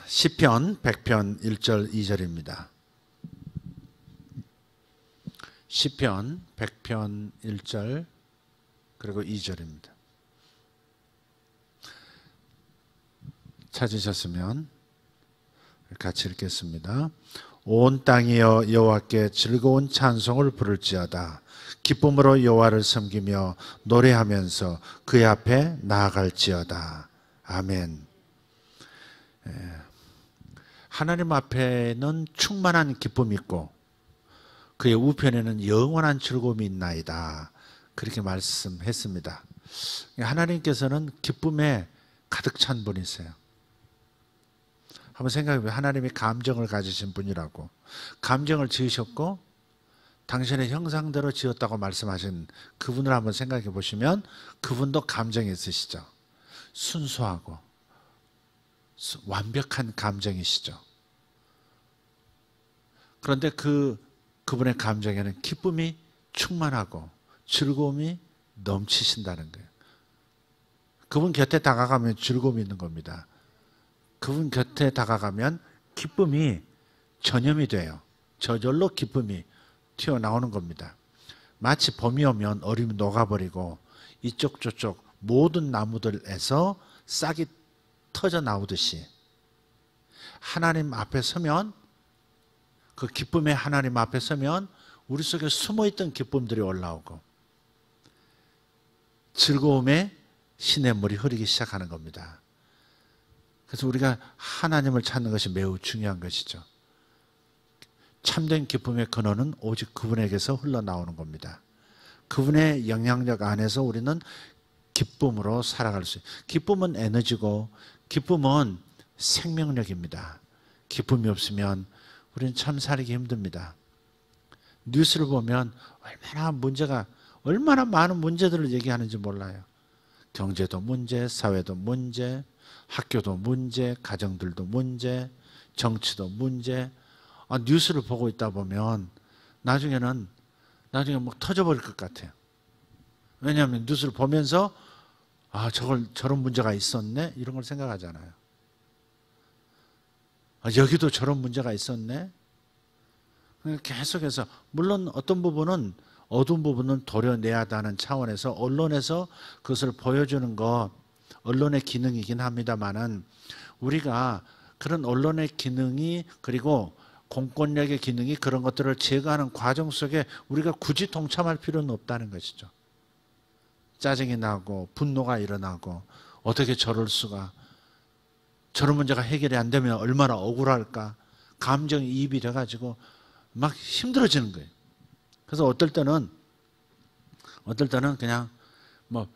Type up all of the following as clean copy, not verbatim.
시편 100편 1절 2절입니다. 시편 100편 1절 그리고 2절입니다. 찾으셨으면 같이 읽겠습니다. 온 땅이여 여호와께 즐거운 찬송을 부를지어다. 기쁨으로 여호와를 섬기며 노래하면서 그의 앞에 나아갈지어다. 아멘. 하나님 앞에는 충만한 기쁨이 있고 그의 우편에는 영원한 즐거움이 있나이다. 그렇게 말씀했습니다. 하나님께서는 기쁨에 가득 찬 분이세요. 한번 생각해보세요. 하나님이 감정을 가지신 분이라고. 감정을 지으셨고 당신의 형상대로 지었다고 말씀하신 그분을 한번 생각해 보시면 그분도 감정이 있으시죠. 순수하고 완벽한 감정이시죠. 그런데 그분의 감정에는 기쁨이 충만하고 즐거움이 넘치신다는 거예요. 그분 곁에 다가가면 즐거움이 있는 겁니다. 그분 곁에 다가가면 기쁨이 전염이 돼요. 저절로 기쁨이 튀어나오는 겁니다. 마치 봄이 오면 얼음이 녹아버리고 이쪽 저쪽 모든 나무들에서 싹이 터져 나오듯이 하나님 앞에 서면, 그 기쁨의 하나님 앞에 서면 우리 속에 숨어있던 기쁨들이 올라오고 즐거움에 시냇물이 흐르기 시작하는 겁니다. 그래서 우리가 하나님을 찾는 것이 매우 중요한 것이죠. 참된 기쁨의 근원은 오직 그분에게서 흘러나오는 겁니다. 그분의 영향력 안에서 우리는 기쁨으로 살아갈 수 있어요. 기쁨은 에너지고 기쁨은 생명력입니다. 기쁨이 없으면 우리는 참 살기 힘듭니다. 뉴스를 보면 얼마나 많은 문제들을 얘기하는지 몰라요. 경제도 문제, 사회도 문제, 학교도 문제, 가정들도 문제, 정치도 문제. 뉴스를 보고 있다 보면 나중에 막 터져버릴 것 같아요. 왜냐하면 뉴스를 보면서 저런 문제가 있었네? 이런 걸 생각하잖아요. 여기도 저런 문제가 있었네? 계속해서 물론 어떤 부분은 어두운 부분은 도려내야 한다는 차원에서 언론에서 그것을 보여주는 것, 언론의 기능이긴 합니다만은 우리가 그런 언론의 기능이 그리고 공권력의 기능이 그런 것들을 제거하는 과정 속에 우리가 굳이 동참할 필요는 없다는 것이죠. 짜증이 나고 분노가 일어나고 어떻게 저럴 수가, 저런 문제가 해결이 안 되면 얼마나 억울할까, 감정이입이 돼가지고 막 힘들어지는 거예요. 그래서 어떨 때는 그냥 뭐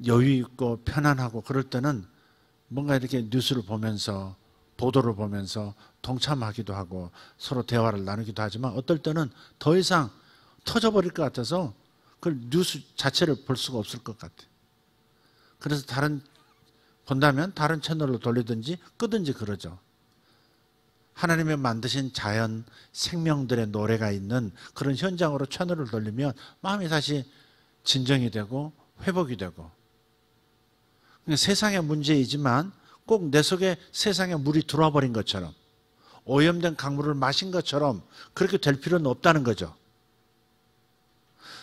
여유 있고 편안하고 그럴 때는 뭔가 이렇게 뉴스를 보면서 보도를 보면서 동참하기도 하고 서로 대화를 나누기도 하지만 어떨 때는 더 이상 터져버릴 것 같아서 그 뉴스 자체를 볼 수가 없을 것 같아요. 그래서 본다면 다른 채널로 돌리든지 끄든지 그러죠. 하나님의 만드신 자연, 생명들의 노래가 있는 그런 현장으로 채널을 돌리면 마음이 다시 진정이 되고 회복이 되고, 세상의 문제이지만 꼭 내 속에 세상에 물이 들어와 버린 것처럼 오염된 강물을 마신 것처럼 그렇게 될 필요는 없다는 거죠.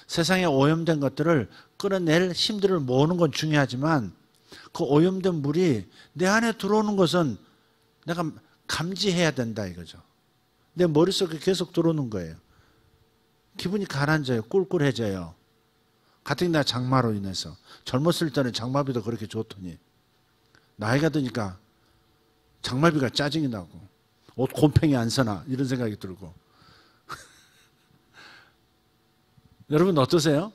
세상에 오염된 것들을 끌어낼 힘들을 모으는 건 중요하지만 그 오염된 물이 내 안에 들어오는 것은 내가 감지해야 된다 이거죠. 내 머릿속에 계속 들어오는 거예요. 기분이 가라앉아요. 꿀꿀해져요. 같은 날 장마로 인해서. 젊었을 때는 장마비도 그렇게 좋더니 나이가 드니까 장마비가 짜증이 나고 옷 곰팡이 안 서나 이런 생각이 들고. 여러분 어떠세요?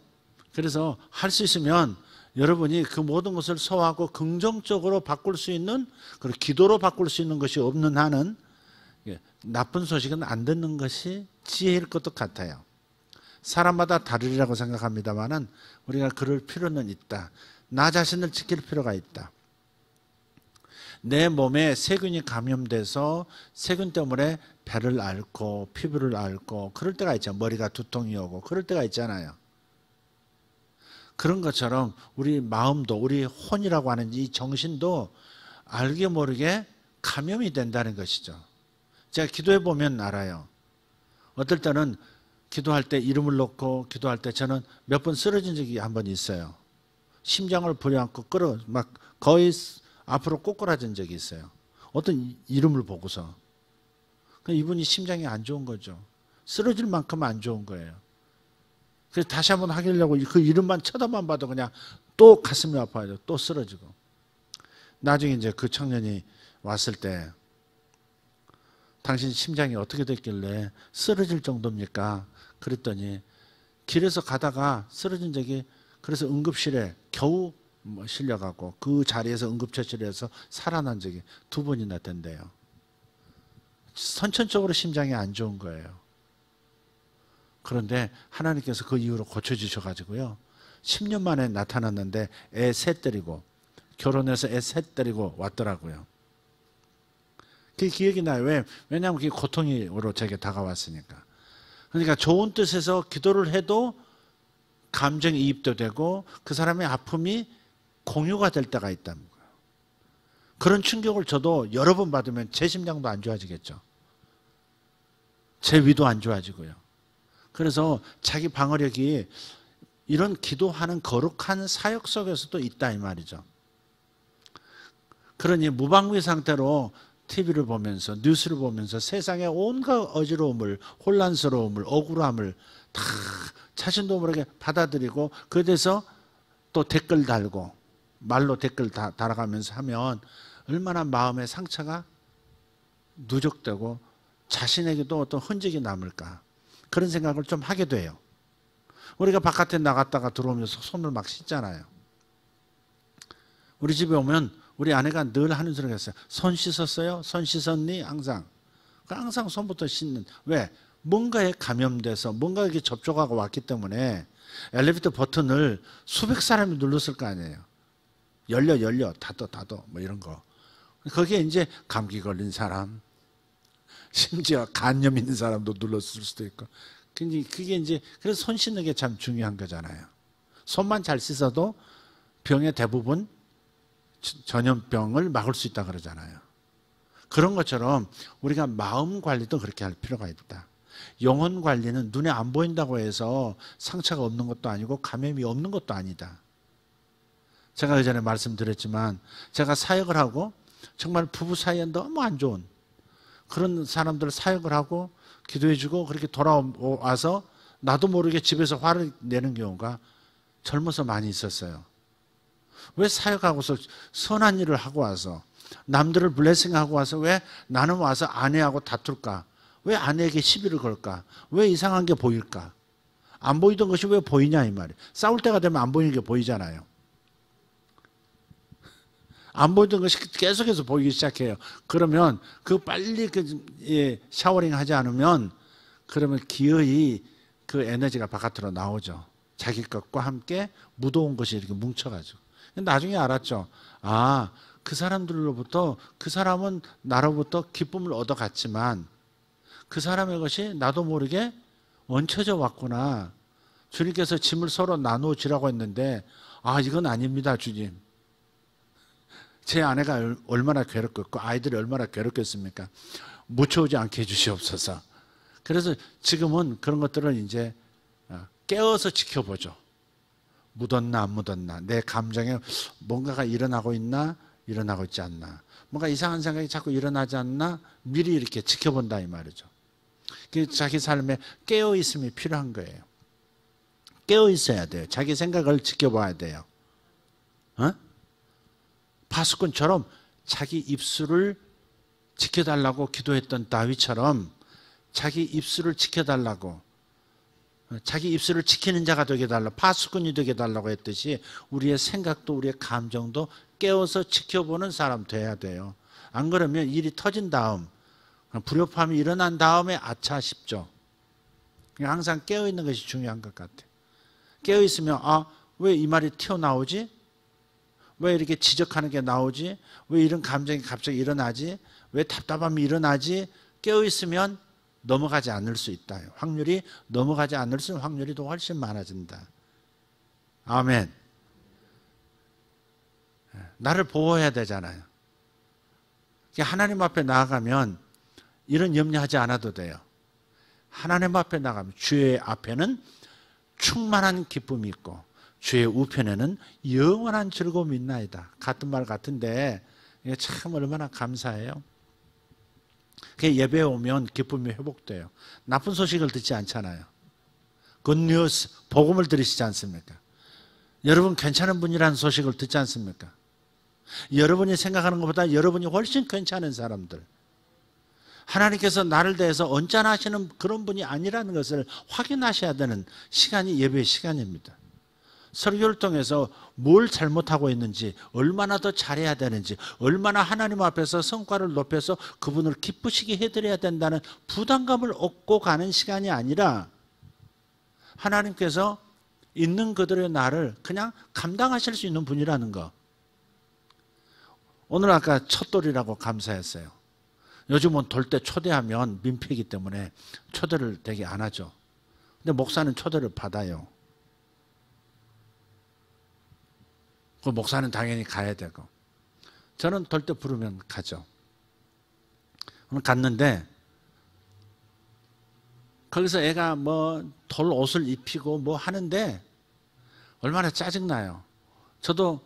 그래서 할 수 있으면 여러분이 그 모든 것을 소화하고 긍정적으로 바꿀 수 있는, 그리고 기도로 바꿀 수 있는 것이 없는 한은 나쁜 소식은 안 듣는 것이 지혜일 것도 같아요. 사람마다 다르리라고 생각합니다만은 우리가 그럴 필요는 있다. 나 자신을 지킬 필요가 있다. 내 몸에 세균이 감염돼서 세균 때문에 배를 앓고 피부를 앓고 그럴 때가 있잖아요. 머리가 두통이 오고 그럴 때가 있잖아요. 그런 것처럼 우리 마음도, 우리 혼이라고 하는 이 정신도 알게 모르게 감염이 된다는 것이죠. 제가 기도해 보면 알아요. 어떨 때는 기도할 때 이름을 놓고 기도할 때 저는 몇 번 쓰러진 적이 한 번 있어요. 심장을 부여안고 막 거의 앞으로 꼬꾸라진 적이 있어요. 어떤 이름을 보고서. 이분이 심장이 안 좋은 거죠. 쓰러질 만큼 안 좋은 거예요. 그래서 다시 한번 하려고 그 이름만 쳐다만 봐도 그냥 또 가슴이 아파요. 또 쓰러지고. 나중에 이제 그 청년이 왔을 때 당신 심장이 어떻게 됐길래 쓰러질 정도입니까? 그랬더니 길에서 가다가 쓰러진 적이 그래서 응급실에 겨우 실려가고 그 자리에서 응급처치를 해서 살아난 적이 2번이나 된대요. 선천적으로 심장이 안 좋은 거예요. 그런데 하나님께서 그 이후로 고쳐주셔가지고요. 10년 만에 나타났는데 애 셋 데리고 결혼해서 애 셋 데리고 왔더라고요. 그게 기억이 나요. 왜냐하면 그게 고통으로 제게 다가왔으니까. 그러니까 좋은 뜻에서 기도를 해도 감정이입도 되고 그 사람의 아픔이 공유가 될 때가 있다는 거예요. 그런 충격을 저도 여러 번 받으면 제 심장도 안 좋아지겠죠. 제 위도 안 좋아지고요. 그래서 자기 방어력이 이런 기도하는 거룩한 사역 속에서도 있다 이 말이죠. 그러니 무방비 상태로 TV를 보면서 뉴스를 보면서 세상의 온갖 어지러움을 혼란스러움을 억울함을 다 자신도 모르게 받아들이고 그에 대해서 또 댓글 달고 말로 댓글 달아가면서 하면 얼마나 마음의 상처가 누적되고 자신에게도 어떤 흔적이 남을까 그런 생각을 좀 하게 돼요. 우리가 바깥에 나갔다가 들어오면서 손을 막 씻잖아요. 우리 집에 오면 우리 아내가 늘 하는 소리가 있어요. 손 씻었어요? 손 씻었니? 항상 손부터 씻는. 왜? 뭔가에 감염돼서 뭔가 이렇게 접촉하고 왔기 때문에 엘리베이터 버튼을 수백 사람이 눌렀을 거 아니에요. 열려 닫어 뭐 이런 거. 거기에 이제 감기 걸린 사람 심지어 간염 있는 사람도 눌렀을 수도 있고. 그게 이제 그래서 손 씻는 게 참 중요한 거잖아요. 손만 잘 씻어도 병의 대부분 전염병을 막을 수 있다 그러잖아요. 그런 것처럼 우리가 마음 관리도 그렇게 할 필요가 있다. 영혼 관리는 눈에 안 보인다고 해서 상처가 없는 것도 아니고 감염이 없는 것도 아니다. 제가 예전에 말씀드렸지만 제가 사역을 하고 정말 부부 사이에 너무 안 좋은 그런 사람들 사역을 하고 기도해주고 그렇게 돌아와서 나도 모르게 집에서 화를 내는 경우가 젊어서 많이 있었어요. 왜 사역하고서 선한 일을 하고 와서 남들을 블레싱하고 와서 왜 나는 와서 아내하고 다툴까? 왜 아내에게 시비를 걸까? 왜 이상한 게 보일까? 안 보이던 것이 왜 보이냐 이 말이에요. 싸울 때가 되면 안 보이는 게 보이잖아요. 안 보이던 것이 계속해서 보이기 시작해요. 그러면 그 빨리 샤워링 하지 않으면 그러면 기어이 그 에너지가 바깥으로 나오죠. 자기 것과 함께 무더운 것이 이렇게 뭉쳐가지고. 나중에 알았죠. 아, 그 사람들로부터 그 사람은 나로부터 기쁨을 얻어갔지만 그 사람의 것이 나도 모르게 얹혀져 왔구나. 주님께서 짐을 서로 나누어 지라고 했는데 아, 이건 아닙니다, 주님. 제 아내가 얼마나 괴롭겠고 아이들이 얼마나 괴롭겠습니까? 묻혀오지 않게 해주시옵소서. 그래서 지금은 그런 것들을 이제 깨어서 지켜보죠. 묻었나 안 묻었나, 내 감정에 뭔가가 일어나고 있나 일어나고 있지 않나, 뭔가 이상한 생각이 자꾸 일어나지 않나 미리 이렇게 지켜본다 이 말이죠. 자기 삶에 깨어있음이 필요한 거예요. 깨어있어야 돼요. 자기 생각을 지켜봐야 돼요. 파수꾼처럼 자기 입술을 지켜달라고 기도했던 다윗처럼 자기 입술을 지켜달라고, 자기 입술을 지키는 자가 되게 달라, 파수꾼이 되게 달라고 했듯이 우리의 생각도 우리의 감정도 깨워서 지켜보는 사람 돼야 돼요. 안 그러면 일이 터진 다음, 불협화음이 일어난 다음에 아차 싶죠. 항상 깨어있는 것이 중요한 것 같아요. 깨어있으면 아, 왜 이 말이 튀어나오지? 왜 이렇게 지적하는 게 나오지? 왜 이런 감정이 갑자기 일어나지? 왜 답답함이 일어나지? 깨어있으면 넘어가지 않을 수 있다. 확률이 넘어가지 않을 수 있는 확률이 더 훨씬 많아진다. 아멘. 나를 보호해야 되잖아요. 하나님 앞에 나아가면 이런 염려하지 않아도 돼요. 하나님 앞에 나가면 주의 앞에는 충만한 기쁨이 있고 주의 우편에는 영원한 즐거움이 있나이다. 같은 말 같은데 이게 참 얼마나 감사해요. 예배에 오면 기쁨이 회복돼요. 나쁜 소식을 듣지 않잖아요. 굿뉴스, 복음을 들으시지 않습니까? 여러분 괜찮은 분이라는 소식을 듣지 않습니까? 여러분이 생각하는 것보다 여러분이 훨씬 괜찮은 사람들, 하나님께서 나를 대해서 언짢아 하시는 그런 분이 아니라는 것을 확인하셔야 되는 시간이 예배의 시간입니다. 설교를 통해서 뭘 잘못하고 있는지, 얼마나 더 잘해야 되는지, 얼마나 하나님 앞에서 성과를 높여서 그분을 기쁘시게 해드려야 된다는 부담감을 얻고 가는 시간이 아니라 하나님께서 있는 그들의 나를 그냥 감당하실 수 있는 분이라는 거. 오늘 아까 첫돌이라고 감사했어요. 요즘은 돌 때 초대하면 민폐이기 때문에 초대를 되게 안 하죠. 근데 목사는 초대를 받아요. 그 목사는 당연히 가야 되고, 저는 돌 때 부르면 가죠. 갔는데 거기서 애가 뭐 돌 옷을 입히고 뭐 하는데 얼마나 짜증나요. 저도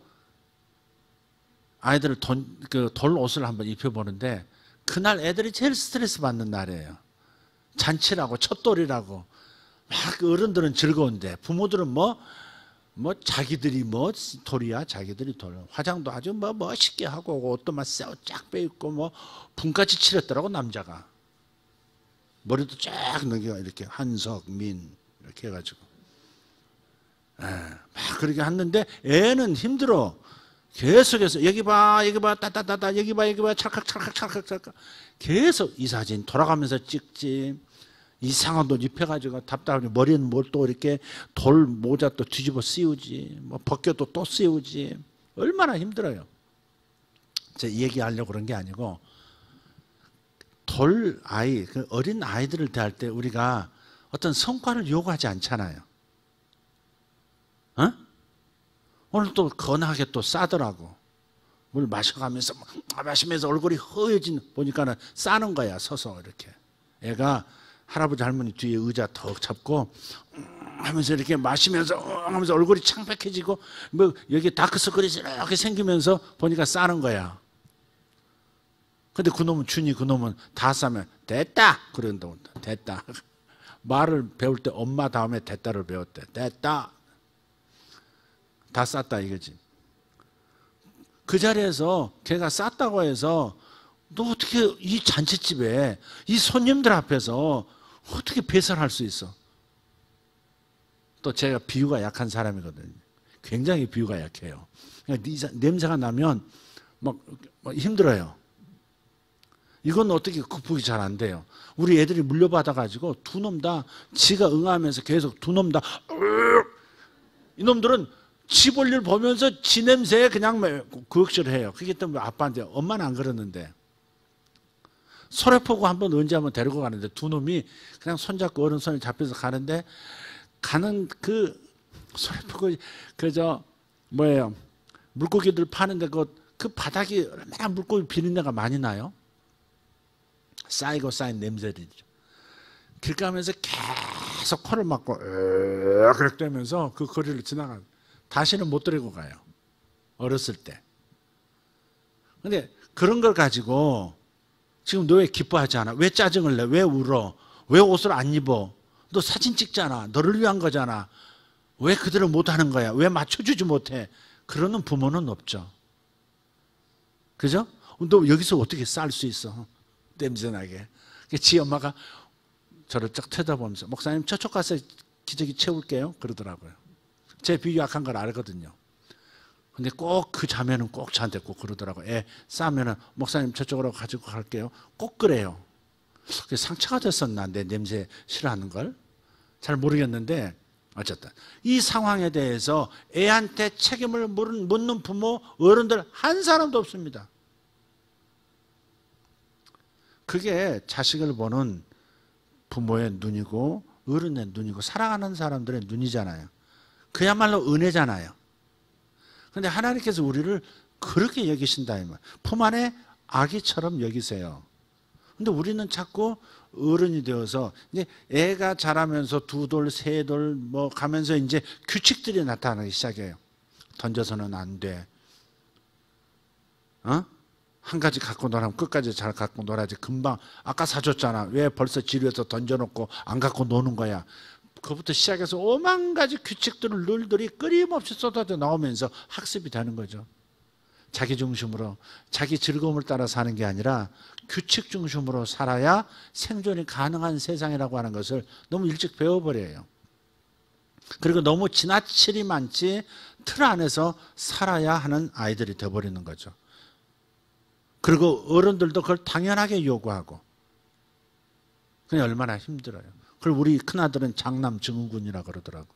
아이들을 돌 옷을 한번 입혀보는데 그날 애들이 제일 스트레스 받는 날이에요. 잔치라고, 첫돌이라고. 막 어른들은 즐거운데 부모들은 뭐 자기들이 뭐 돌이야, 자기들이 돌. 화장도 아주 뭐 멋있게 하고 옷도 막 쫙 빼입고 뭐 분까지 칠했더라고, 남자가. 머리도 쫙 넘겨 이렇게 한석민 이렇게 해가지고. 막 그렇게 했는데 애는 힘들어. 계속해서 여기 봐, 여기 봐, 따따따따, 여기 봐, 여기 봐, 찰칵. 계속 이 사진 돌아가면서 찍지. 이상한 옷 입혀가지고 답답하니 머리는 뭘 또 이렇게 돌 모자 또 뒤집어 씌우지, 뭐 벗겨도 또 씌우지. 얼마나 힘들어요. 제가 얘기하려고 그런 게 아니고, 돌 아이, 그 어린 아이들을 대할 때 우리가 어떤 성과를 요구하지 않잖아요. 어? 오늘 또 건하게 또 싸더라고. 물 마셔가면서 마시면서 얼굴이 허해진 보니까는 싸는 거야, 서서 이렇게. 애가 할아버지 할머니 뒤에 의자 턱 잡고 하면서 이렇게 마시면서 하면서 얼굴이 창백해지고 뭐 여기 다크서클이 이렇게 생기면서 보니까 싸는 거야. 근데 그놈은 그놈은 다 싸면 됐다 그런다고. 됐다. 말을 배울 때 엄마 다음에 됐다를 배웠대. 됐다. 다 쌌다 이거지. 그 자리에서 걔가 쌌다고 해서 너 어떻게 이 잔치집에 이 손님들 앞에서 어떻게 배설할 수 있어? 또 제가 비유가 약한 사람이거든요. 굉장히 비유가 약해요. 냄새가 나면 막 힘들어요. 이건 어떻게 극복이 잘 안 돼요. 우리 애들이 물려받아가지고 두 놈 다 지가 응하면서 계속 두 놈 다 이놈들은 지 볼일 보면서 지 냄새에 그냥 구역질을 해요. 그게 또 아빠한테, 엄마는 안 그러는데. 소래포구 한번 언제 한번 데리고 가는데 두 놈이 그냥 손잡고 어른 손에 잡혀서 가는데, 가는 그 소래포구 물고기들 파는데 그 바닥이 얼마나 물고기 비린내가 많이 나요. 쌓이고 쌓인 냄새들이죠. 길 가면서 계속 코를 막고 그렇게 되면서 그 거리를 지나가. 다시는 못 데리고 가요. 어렸을 때. 근데 그런 걸 가지고 지금 너 왜 기뻐하지 않아? 왜 짜증을 내? 왜 울어? 왜 옷을 안 입어? 너 사진 찍잖아. 너를 위한 거잖아. 왜 그대로 못하는 거야? 왜 맞춰주지 못해? 그러는 부모는 없죠. 그죠? 너 여기서 어떻게 쌀 수 있어? 냄새나게. 지 엄마가 저를 쫙 쳐다보면서, 목사님 저쪽 가서 기저귀 채울게요 그러더라고요. 제 비유 약한 걸 알거든요. 근데 꼭 그 자매는 꼭 저한테 꼭 그러더라고요. 애 싸면은 목사님 저쪽으로 가지고 갈게요. 꼭 그래요. 상처가 됐었나, 내 냄새 싫어하는 걸? 잘 모르겠는데 어쨌든 이 상황에 대해서 애한테 책임을 묻는 부모, 어른들 한 사람도 없습니다. 그게 자식을 보는 부모의 눈이고 어른의 눈이고 사랑하는 사람들의 눈이잖아요. 그야말로 은혜잖아요. 그런데 하나님께서 우리를 그렇게 여기신다 이 말. 품 안에 아기처럼 여기세요. 근데 우리는 자꾸 어른이 되어서 이제 애가 자라면서 두 돌, 세 돌 뭐 가면서 이제 규칙들이 나타나기 시작해요. 던져서는 안 돼. 한 가지 갖고 놀아면 끝까지 잘 갖고 놀아야지. 금방 아까 사줬잖아. 왜 벌써 지루해서 던져놓고 안 갖고 노는 거야. 그부터 시작해서 오만 가지 규칙들을 룰들이 끊임없이 쏟아져 나오면서 학습이 되는 거죠. 자기 중심으로 자기 즐거움을 따라 사는 게 아니라 규칙 중심으로 살아야 생존이 가능한 세상이라고 하는 것을 너무 일찍 배워버려요. 그리고 너무 지나칠이 많지 틀 안에서 살아야 하는 아이들이 되어버리는 거죠. 그리고 어른들도 그걸 당연하게 요구하고. 그게 얼마나 힘들어요. 그걸 우리 큰아들은 장남 증후군이라고 그러더라고.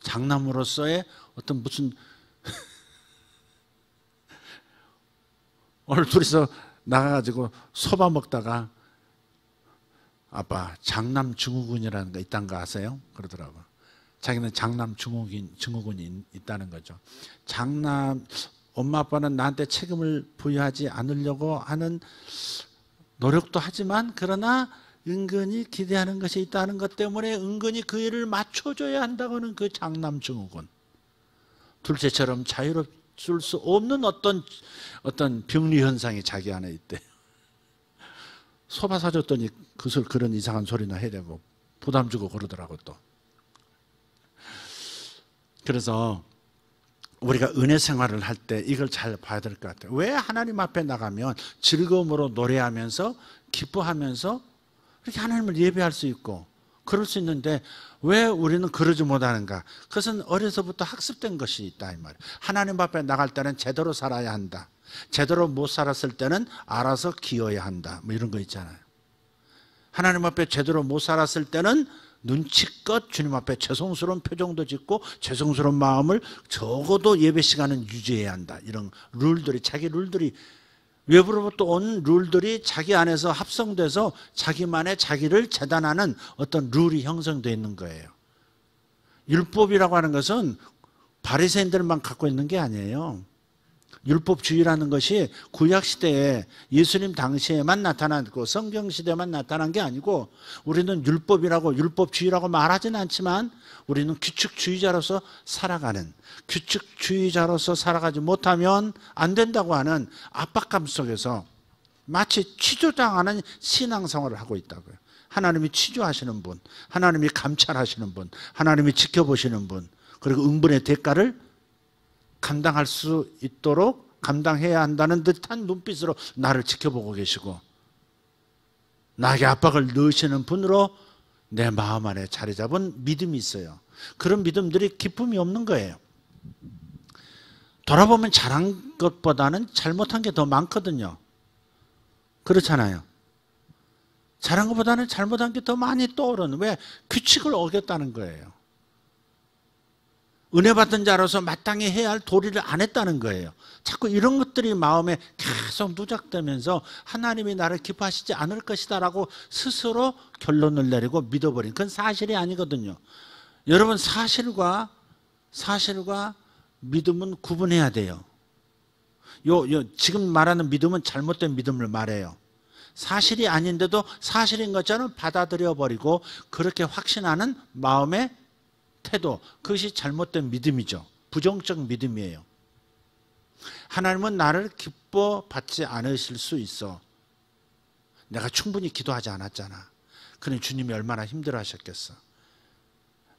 장남으로서의 어떤 무슨 오늘 둘이서 나가가지고 소바 먹다가 아빠 장남 증후군이라는 거 있다는 거 아세요? 그러더라고. 자기는 장남 증후군이 있다는 거죠. 장남 엄마 아빠는 나한테 책임을 부여하지 않으려고 하는 노력도 하지만 그러나 은근히 기대하는 것이 있다는 것 때문에 은근히 그 일을 맞춰줘야 한다고는 그 장남 증후군. 둘째처럼 자유롭을 수 없는 어떤 병리 현상이 자기 안에 있대. 소바 사줬더니 그런 이상한 소리나 해야 되고 부담 주고 그러더라고 또. 그래서 우리가 은혜 생활을 할 때 이걸 잘 봐야 될 것 같아요. 왜 하나님 앞에 나가면 즐거움으로 노래하면서 기뻐하면서 이렇게 하나님을 예배할 수 있고 그럴 수 있는데 왜 우리는 그러지 못하는가? 그것은 어려서부터 학습된 것이 있다 이 말이에요. 하나님 앞에 나갈 때는 제대로 살아야 한다. 제대로 못 살았을 때는 알아서 기어야 한다. 뭐 이런 거 있잖아요. 하나님 앞에 제대로 못 살았을 때는 눈치껏 주님 앞에 죄송스러운 표정도 짓고 죄송스러운 마음을 적어도 예배 시간은 유지해야 한다. 이런 룰들이 자기 룰들이 외부로부터 온 룰들이 자기 안에서 합성돼서 자기만의 자기를 재단하는 어떤 룰이 형성되어 있는 거예요. 율법이라고 하는 것은 바리새인들만 갖고 있는 게 아니에요. 율법주의라는 것이 구약시대에 예수님 당시에만 나타났고 성경시대에만 나타난 게 아니고 우리는 율법이라고 율법주의라고 말하지는 않지만 우리는 규칙주의자로서 살아가는 규칙주의자로서 살아가지 못하면 안 된다고 하는 압박감 속에서 마치 취조당하는 신앙생활을 하고 있다고요. 하나님이 취조하시는 분, 하나님이 감찰하시는 분, 하나님이 지켜보시는 분, 그리고 응분의 대가를 감당할 수 있도록 감당해야 한다는 듯한 눈빛으로 나를 지켜보고 계시고 나에게 압박을 넣으시는 분으로 내 마음 안에 자리 잡은 믿음이 있어요. 그런 믿음들이 기쁨이 없는 거예요. 돌아보면 잘한 것보다는 잘못한 게 더 많거든요. 그렇잖아요. 잘한 것보다는 잘못한 게 더 많이 떠오르는. 왜? 규칙을 어겼다는 거예요. 은혜 받은 자로서 마땅히 해야 할 도리를 안 했다는 거예요. 자꾸 이런 것들이 마음에 계속 누적되면서 하나님이 나를 기뻐하시지 않을 것이다 라고 스스로 결론을 내리고 믿어버린, 그건 사실이 아니거든요. 여러분, 사실과 믿음은 구분해야 돼요. 지금 말하는 믿음은 잘못된 믿음을 말해요. 사실이 아닌데도 사실인 것처럼 받아들여 그렇게 확신하는 마음의 태도, 그것이 잘못된 믿음이죠. 부정적 믿음이에요. 하나님은 나를 기뻐받지 않으실 수 있어. 내가 충분히 기도하지 않았잖아. 그러니 주님이 얼마나 힘들어 하셨겠어.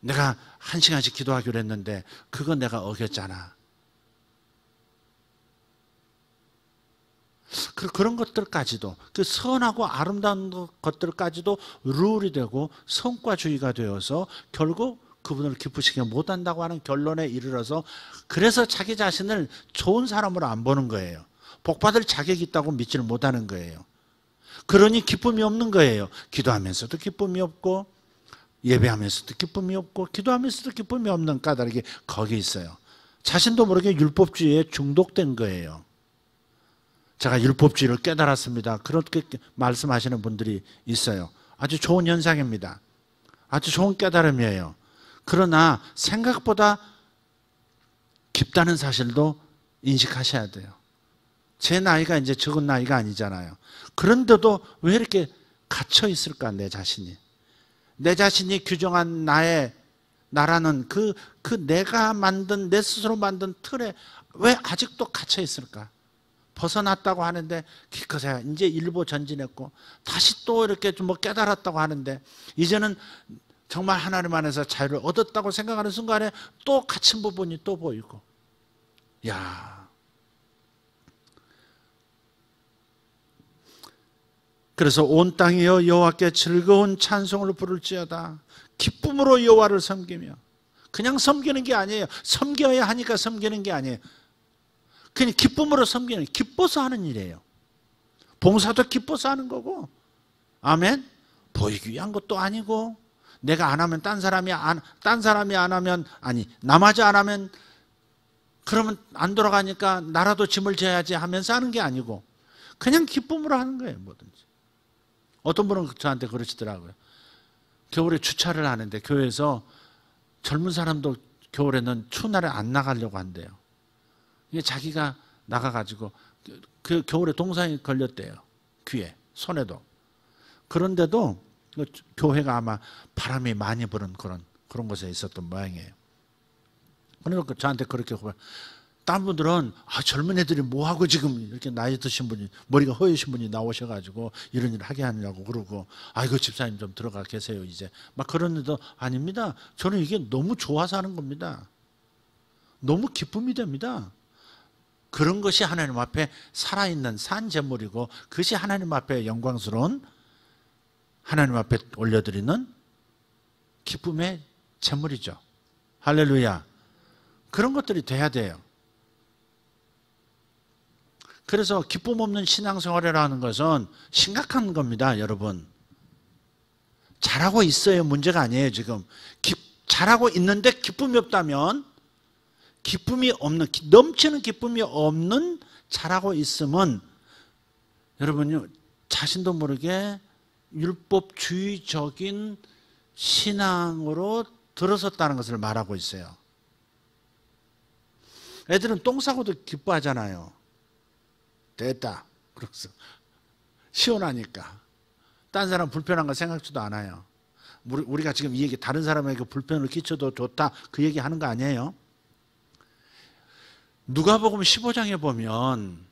내가 1시간씩 기도하기로 했는데 그거 내가 어겼잖아. 그런 것들까지도, 그 선하고 아름다운 것들까지도 룰이 되고 성과주의가 되어서 결국 그분을 기쁘시게 못한다고 하는 결론에 이르러서, 그래서 자기 자신을 좋은 사람으로 안 보는 거예요. 복받을 자격이 있다고 믿지를 못하는 거예요. 그러니 기쁨이 없는 거예요. 기도하면서도 기쁨이 없고 예배하면서도 기쁨이 없고 기도하면서도 기쁨이 없는 까닭이 거기 있어요. 자신도 모르게 율법주의에 중독된 거예요. 제가 율법주의를 깨달았습니다. 그렇게 말씀하시는 분들이 있어요. 아주 좋은 현상입니다. 아주 좋은 깨달음이에요. 그러나 생각보다 깊다는 사실도 인식하셔야 돼요. 제 나이가 이제 적은 나이가 아니잖아요. 그런데도 왜 이렇게 갇혀 있을까, 내 자신이. 내 자신이 규정한 나라는 그 내가 만든, 내 스스로 만든 틀에 왜 아직도 갇혀 있을까? 벗어났다고 하는데 기껏해야 이제 일부 전진했고 다시 또 이렇게 좀 뭐 깨달았다고 하는데 이제는 정말 하나님 안에서 자유를 얻었다고 생각하는 순간에 또 갇힌 부분이 또 보이고. 야. 그래서 온 땅이여 여호와께 즐거운 찬송을 부를지어다. 기쁨으로 여호와를 섬기며. 그냥 섬기는 게 아니에요. 섬겨야 하니까 섬기는 게 아니에요. 그냥 기쁨으로 섬기는, 기뻐서 하는 일이에요. 봉사도 기뻐서 하는 거고. 아멘. 보이기 위한 것도 아니고, 내가 안 하면 딴 사람이 안 하면, 아니 나마저 안 하면 그러면 안 돌아가니까 나라도 짐을 져야지 하면서 하는 게 아니고 그냥 기쁨으로 하는 거예요. 뭐든지. 어떤 분은 저한테 그러시더라고요. 겨울에 주차를 하는데 교회에서 젊은 사람도 겨울에는 추운 날에 안 나가려고 한대요. 이게 자기가 나가가지고 그 겨울에 동상이 걸렸대요. 귀에, 손에도. 그런데도 교회가 아마 바람이 많이 부는 그런 곳에 있었던 모양이에요. 그러니까 저한테 그렇게 다른 분들은 젊은 애들이 뭐하고 지금 이렇게 나이 드신 분이, 머리가 허여신 분이 나오셔가지고 이런 일을 하게 하느냐고 그러고, 이거 집사님 좀 들어가 계세요 이제 막 그러는데도 아닙니다. 저는 이게 너무 좋아서 하는 겁니다. 너무 기쁨이 됩니다. 그런 것이 하나님 앞에 살아있는 산 제물이고 그것이 하나님 앞에 영광스러운, 하나님 앞에 올려드리는 기쁨의 제물이죠. 할렐루야. 그런 것들이 돼야 돼요. 그래서 기쁨 없는 신앙생활이라는 것은 심각한 겁니다, 여러분. 잘하고 있어요, 문제가 아니에요. 지금 잘하고 있는데 기쁨이 없다면, 기쁨이 없는, 넘치는 기쁨이 없는 잘하고 있으면 여러분요, 자신도 모르게 율법주의적인 신앙으로 들어섰다는 것을 말하고 있어요. 애들은 똥 싸고도 기뻐하잖아요. 됐다. 그래서 시원하니까. 딴 사람 불편한 거 생각지도 않아요. 우리가 지금 이 얘기 다른 사람에게 불편을 끼쳐도 좋다 그 얘기 하는 거 아니에요? 누가복음 15장에 보면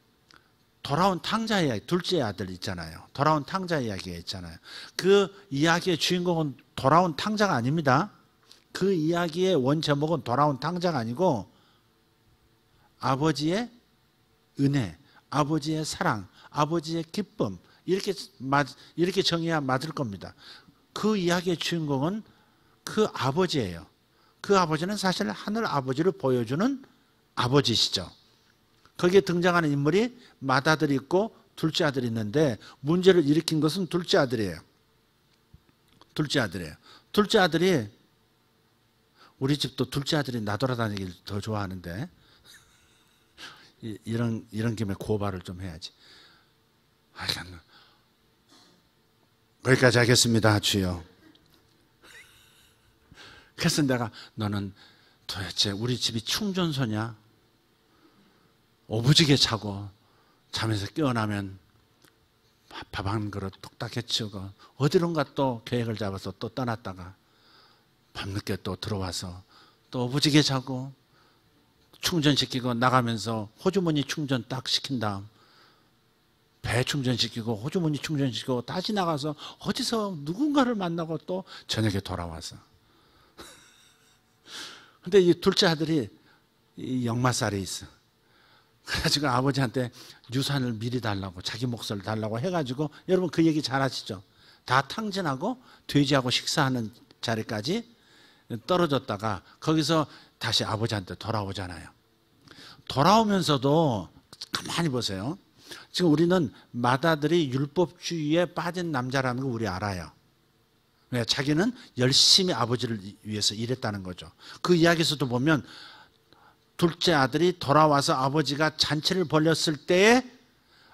돌아온 탕자 이야기, 둘째 아들 있잖아요. 돌아온 탕자 이야기가 있잖아요. 그 이야기의 주인공은 돌아온 탕자가 아닙니다. 그 이야기의 원제목은 돌아온 탕자가 아니고 아버지의 은혜, 아버지의 사랑, 아버지의 기쁨, 이렇게 정해야 맞을 겁니다. 그 이야기의 주인공은 그 아버지예요. 그 아버지는 사실 하늘 아버지를 보여주는 아버지시죠. 거기에 등장하는 인물이 맏아들이 있고 둘째 아들이 있는데 문제를 일으킨 것은 둘째 아들이에요. 둘째 아들이에요. 둘째 아들이, 우리 집도 둘째 아들이 나돌아다니기를 더 좋아하는데 이런 김에 고발을 좀 해야지. 거기까지 하겠습니다, 주여. 그래서 내가, 너는 도대체 우리 집이 충전소냐? 오부지게 자고 잠에서 깨어나면 밥 한 그릇 뚝딱 해치우고 어디론가 또 계획을 잡아서 또 떠났다가 밤늦게 또 들어와서 또 오부지게 자고 충전시키고 나가면서 호주머니 충전 딱 시킨 다음 배 충전시키고 호주머니 충전시키고 다시 나가서 어디서 누군가를 만나고 또 저녁에 돌아와서. 근데 이 둘째 아들이 이 역마살이 있어. 그래가지고 아버지한테 유산을 미리 달라고, 자기 몫을 달라고 해가지고, 여러분 그 얘기 잘 아시죠? 다 탕진하고 돼지하고 식사하는 자리까지 떨어졌다가 거기서 다시 아버지한테 돌아오잖아요. 돌아오면서도 가만히 보세요. 지금 우리는 맏아들이 율법주의에 빠진 남자라는 거 우리 알아요. 왜? 자기는 열심히 아버지를 위해서 일했다는 거죠. 그 이야기에서도 보면 둘째 아들이 돌아와서 아버지가 잔치를 벌렸을 때에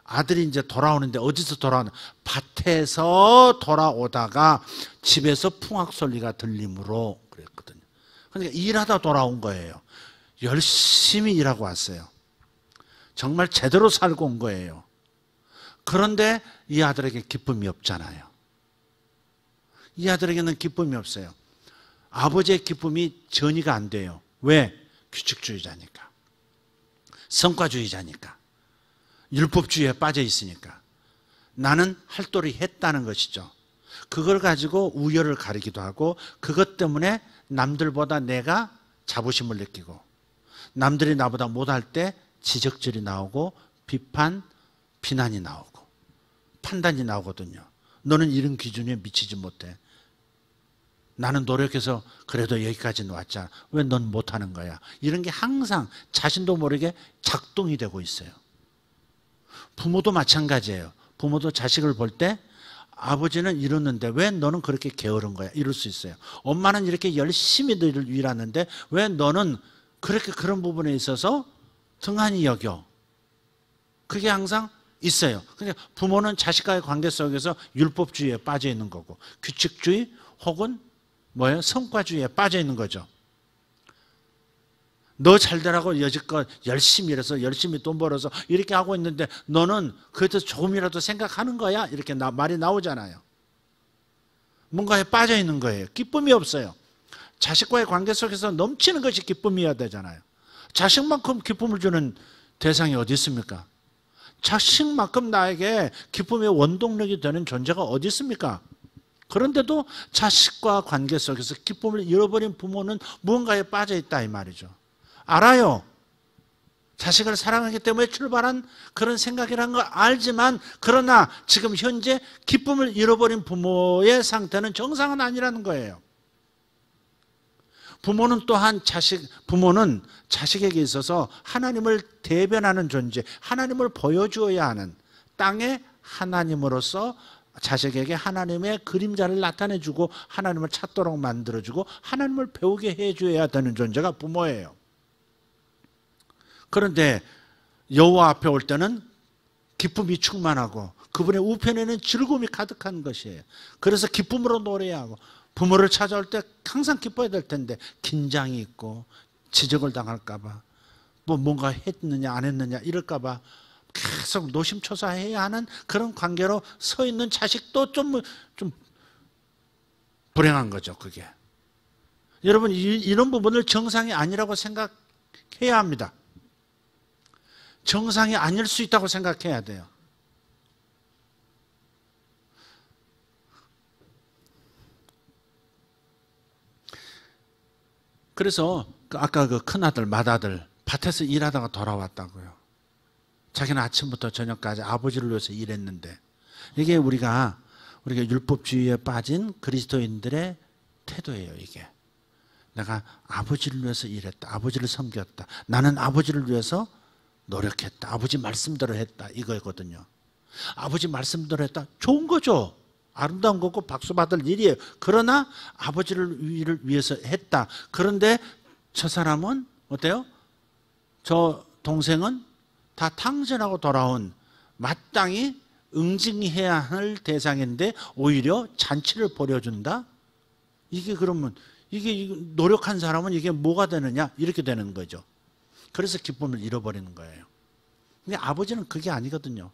아들이 이제 돌아오는데 어디서 돌아오나? 밭에서 돌아오다가 집에서 풍악 소리가 들림으로 그랬거든요. 그러니까 일하다 돌아온 거예요. 열심히 일하고 왔어요. 정말 제대로 살고 온 거예요. 그런데 이 아들에게 기쁨이 없잖아요. 이 아들에게는 기쁨이 없어요. 아버지의 기쁨이 전이가 안 돼요. 왜? 규칙주의자니까. 성과주의자니까. 율법주의에 빠져 있으니까. 나는 할도리 했다는 것이죠. 그걸 가지고 우열을 가리기도 하고 그것 때문에 남들보다 내가 자부심을 느끼고 남들이 나보다 못할 때 지적질이 나오고 비판, 비난이 나오고 판단이 나오거든요. 너는 이런 기준에 미치지 못해. 나는 노력해서 그래도 여기까지는 왔잖아. 왜 넌 못하는 거야? 이런 게 항상 자신도 모르게 작동이 되고 있어요. 부모도 마찬가지예요. 부모도 자식을 볼 때 아버지는 이러는데 왜 너는 그렇게 게으른 거야? 이럴 수 있어요. 엄마는 이렇게 열심히 너를 일하는데 왜 너는 그렇게 그런 부분에 있어서 등한히 여겨? 그게 항상 있어요. 그러니까 부모는 자식과의 관계 속에서 율법주의에 빠져 있는 거고 규칙주의 혹은 뭐예요? 성과주의에 빠져 있는 거죠. 너 잘되라고 여지껏 열심히 일해서 열심히 돈 벌어서 이렇게 하고 있는데 너는 그래도 조금이라도 생각하는 거야? 이렇게 말이 나오잖아요. 뭔가에 빠져 있는 거예요. 기쁨이 없어요. 자식과의 관계 속에서 넘치는 것이 기쁨이어야 되잖아요. 자식만큼 기쁨을 주는 대상이 어디 있습니까? 자식만큼 나에게 기쁨의 원동력이 되는 존재가 어디 있습니까? 그런데도 자식과 관계 속에서 기쁨을 잃어버린 부모는 무언가에 빠져 있다 이 말이죠. 알아요. 자식을 사랑하기 때문에 출발한 그런 생각이라는 걸 알지만 그러나 지금 현재 기쁨을 잃어버린 부모의 상태는 정상은 아니라는 거예요. 부모는 또한 부모는 자식에게 있어서 하나님을 대변하는 존재, 하나님을 보여주어야 하는 땅의 하나님으로서 자식에게 하나님의 그림자를 나타내주고 하나님을 찾도록 만들어주고 하나님을 배우게 해줘야 되는 존재가 부모예요. 그런데 여호와 앞에 올 때는 기쁨이 충만하고 그분의 우편에는 즐거움이 가득한 것이에요. 그래서 기쁨으로 노래해야 하고 부모를 찾아올 때 항상 기뻐야 될 텐데 긴장이 있고 지적을 당할까 봐 뭐 뭔가 했느냐 안 했느냐 이럴까 봐 계속 노심초사해야 하는 그런 관계로 서 있는 자식도 좀 불행한 거죠. 그게. 여러분 이런 부분을 정상이 아니라고 생각해야 합니다. 정상이 아닐 수 있다고 생각해야 돼요. 그래서 아까 그 큰아들, 맏아들 밭에서 일하다가 돌아왔다고요. 자기는 아침부터 저녁까지 아버지를 위해서 일했는데 이게 우리가 율법주의에 빠진 그리스도인들의 태도예요. 이게 내가 아버지를 위해서 일했다. 아버지를 섬겼다. 나는 아버지를 위해서 노력했다. 아버지 말씀대로 했다. 이거거든요. 아버지 말씀대로 했다. 좋은 거죠. 아름다운 거고 박수 받을 일이에요. 그러나 아버지를 위해서 했다. 그런데 저 사람은 어때요? 저 동생은 다 탕진하고 돌아온 마땅히 응징해야 할 대상인데 오히려 잔치를 벌여준다? 이게 그러면 이게 노력한 사람은 이게 뭐가 되느냐? 이렇게 되는 거죠. 그래서 기쁨을 잃어버리는 거예요. 근데 아버지는 그게 아니거든요.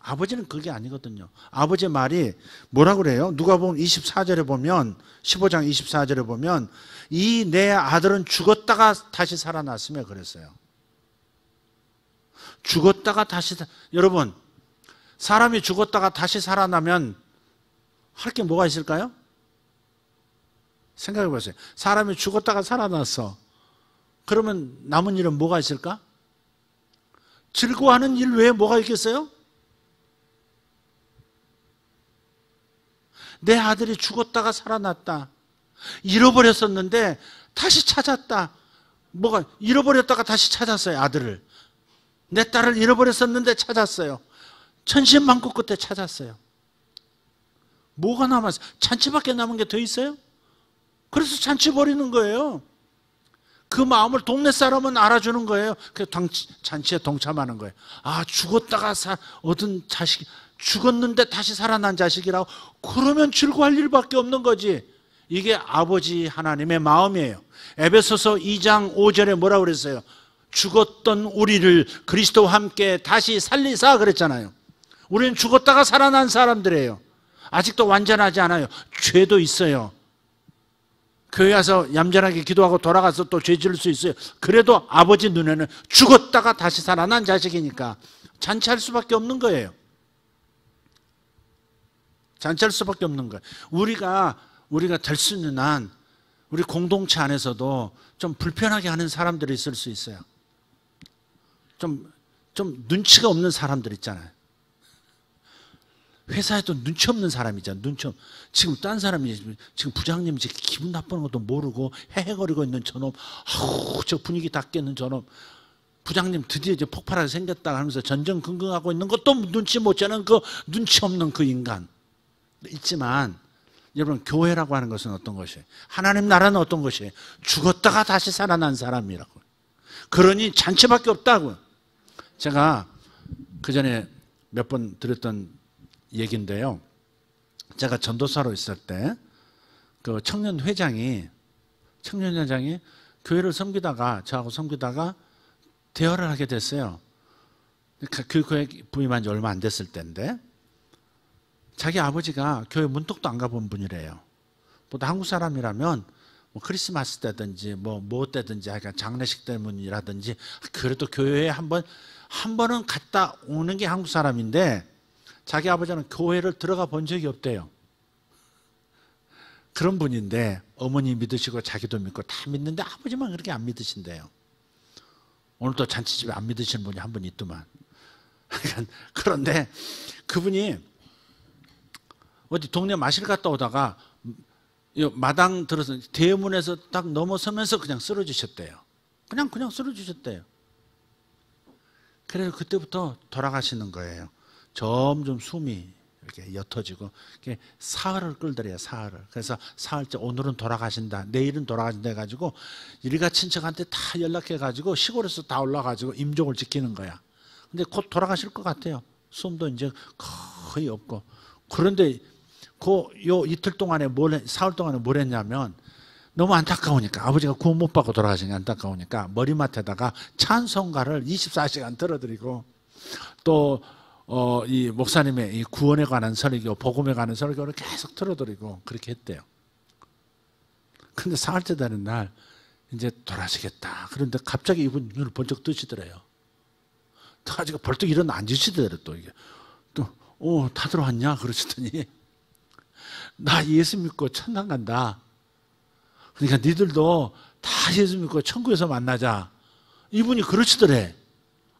아버지는 그게 아니거든요. 아버지의 말이 뭐라고 그래요? 누가복음 24절에 보면 15장 24절에 보면 이 내 아들은 죽었다가 다시 살아났으며 그랬어요. 죽었다가 다시 여러분 사람이 죽었다가 다시 살아나면 할 게 뭐가 있을까요? 생각해 보세요. 사람이 죽었다가 살아났어. 그러면 남은 일은 뭐가 있을까? 즐거워하는 일 외에 뭐가 있겠어요? 내 아들이 죽었다가 살아났다. 잃어버렸었는데 다시 찾았다. 뭐가 잃어버렸다가 다시 찾았어요. 아들을. 내 딸을 잃어버렸었는데 찾았어요. 천신만고 끝에 찾았어요. 뭐가 남았어요? 잔치밖에 남은 게 더 있어요? 그래서 잔치 벌이는 거예요. 그 마음을 동네 사람은 알아주는 거예요. 그 잔치에 동참하는 거예요. 아, 죽었다가 얻은 자식, 죽었는데 다시 살아난 자식이라고. 그러면 즐거워할 일밖에 없는 거지. 이게 아버지 하나님의 마음이에요. 에베소서 2장 5절에 뭐라고 그랬어요? 죽었던 우리를 그리스도와 함께 다시 살리사 그랬잖아요. 우리는 죽었다가 살아난 사람들이에요. 아직도 완전하지 않아요. 죄도 있어요. 교회 와서 얌전하게 기도하고 돌아가서 또 죄 지을 수 있어요. 그래도 아버지 눈에는 죽었다가 다시 살아난 자식이니까 잔치할 수밖에 없는 거예요. 잔치할 수밖에 없는 거예요. 우리가 될 수 있는 한 우리 공동체 안에서도 좀 불편하게 하는 사람들이 있을 수 있어요. 좀 눈치가 없는 사람들 있잖아요. 회사에도 눈치 없는 사람이잖아. 눈치 없. 지금 딴 사람이 지금 부장님이 기분 나쁘는 것도 모르고 헤헤거리고 있는 저놈, 아우 저 분위기 다 깨는 저놈, 부장님 드디어 이제 폭발하게 생겼다 하면서 전전긍긍하고 있는 것도 눈치 못 채는 그 눈치 없는 그 인간 있지만, 여러분 교회라고 하는 것은 어떤 것이에요? 하나님 나라는 어떤 것이에요? 죽었다가 다시 살아난 사람이라고. 그러니 잔치밖에 없다고. 제가 그 전에 몇 번 드렸던 얘기인데요. 제가 전도사로 있을 때 그 청년회장이 교회를 섬기다가 저하고 섬기다가 대화를 하게 됐어요. 그 교회 부임한 지 얼마 안 됐을 때인데 자기 아버지가 교회 문턱도 안 가본 분이래요. 보다 한국 사람이라면 뭐 크리스마스 때든지 뭐 때든지 하여간 장례식 때문이라든지 그래도 교회에 한 번은 갔다 오는 게 한국 사람인데 자기 아버지는 교회를 들어가 본 적이 없대요. 그런 분인데 어머니 믿으시고 자기도 믿고 다 믿는데 아버지만 그렇게 안 믿으신대요. 오늘 또 잔치집에 안 믿으시는 분이 한 분 있더만. 그런데 그분이 어디 동네 마실 갔다 오다가 마당 들어서 대문에서 딱 넘어서면서 그냥 쓰러지셨대요. 그냥 쓰러지셨대요. 그래서 그때부터 돌아가시는 거예요. 점점 숨이 이렇게 옅어지고 사흘을 끌더래요. 사흘을. 그래서 사흘째 오늘은 돌아가신다, 내일은 돌아가신다 해가지고 일가 친척한테 다 연락해가지고 시골에서 다 올라가지고 임종을 지키는 거야. 근데 곧 돌아가실 것 같아요. 숨도 이제 거의 없고. 그런데 요 이틀 동안에 사흘 동안에 뭘 했냐면 너무 안타까우니까 아버지가 구원 못 받고 돌아가신 게 안타까우니까 머리맡에다가 찬송가를 24시간 들어드리고 또 이 목사님의 이 구원에 관한 설교, 복음에 관한 설교를 계속 틀어드리고 그렇게 했대요. 근데 사흘째 되는 날 이제 돌아가시겠다. 그런데 갑자기 이분 눈을 번쩍 뜨시더래요. 가지고 벌떡 일어나 앉으시더래요. 또 이게 다 들어왔냐 그러시더니 나 예수 믿고 천당 간다. 그러니까 니들도 다 예수 믿고 천국에서 만나자. 이분이 그러시더래.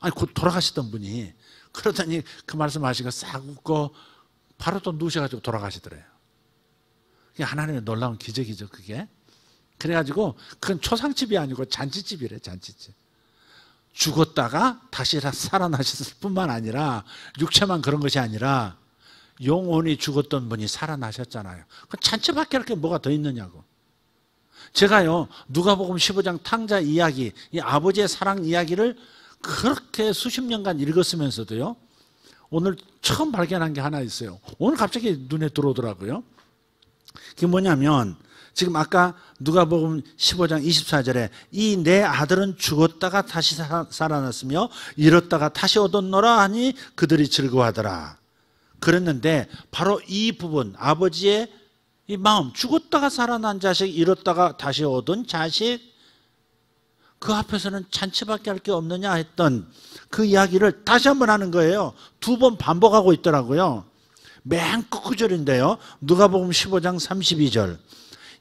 아니 곧 돌아가시던 분이. 그러더니 그 말씀하시고 싹 웃고 바로 또 누우셔가지고 돌아가시더래요. 그게 하나님의 놀라운 기적이죠, 그게. 그래가지고 그건 초상집이 아니고 잔치집이래, 잔치집. 죽었다가 다시 살아나셨을 뿐만 아니라 육체만 그런 것이 아니라 영혼이 죽었던 분이 살아나셨잖아요. 그 잔치밖에 할 게 뭐가 더 있느냐고. 제가요 누가복음 15장 탕자 이야기, 이 아버지의 사랑 이야기를 그렇게 수십 년간 읽었으면서도요 오늘 처음 발견한 게 하나 있어요. 오늘 갑자기 눈에 들어오더라고요. 그게 뭐냐면 지금 아까 누가복음 15장 24절에 이 내 아들은 죽었다가 다시 살아났으며 잃었다가 다시 얻었노라 하니 그들이 즐거워하더라. 그랬는데 바로 이 부분, 아버지의 이 마음, 죽었다가 살아난 자식, 잃었다가 다시 얻은 자식, 그 앞에서는 잔치밖에 할 게 없느냐 했던 그 이야기를 다시 한번 하는 거예요. 2번 반복하고 있더라고요. 맨 끝구절인데요. 누가복음 15장 32절.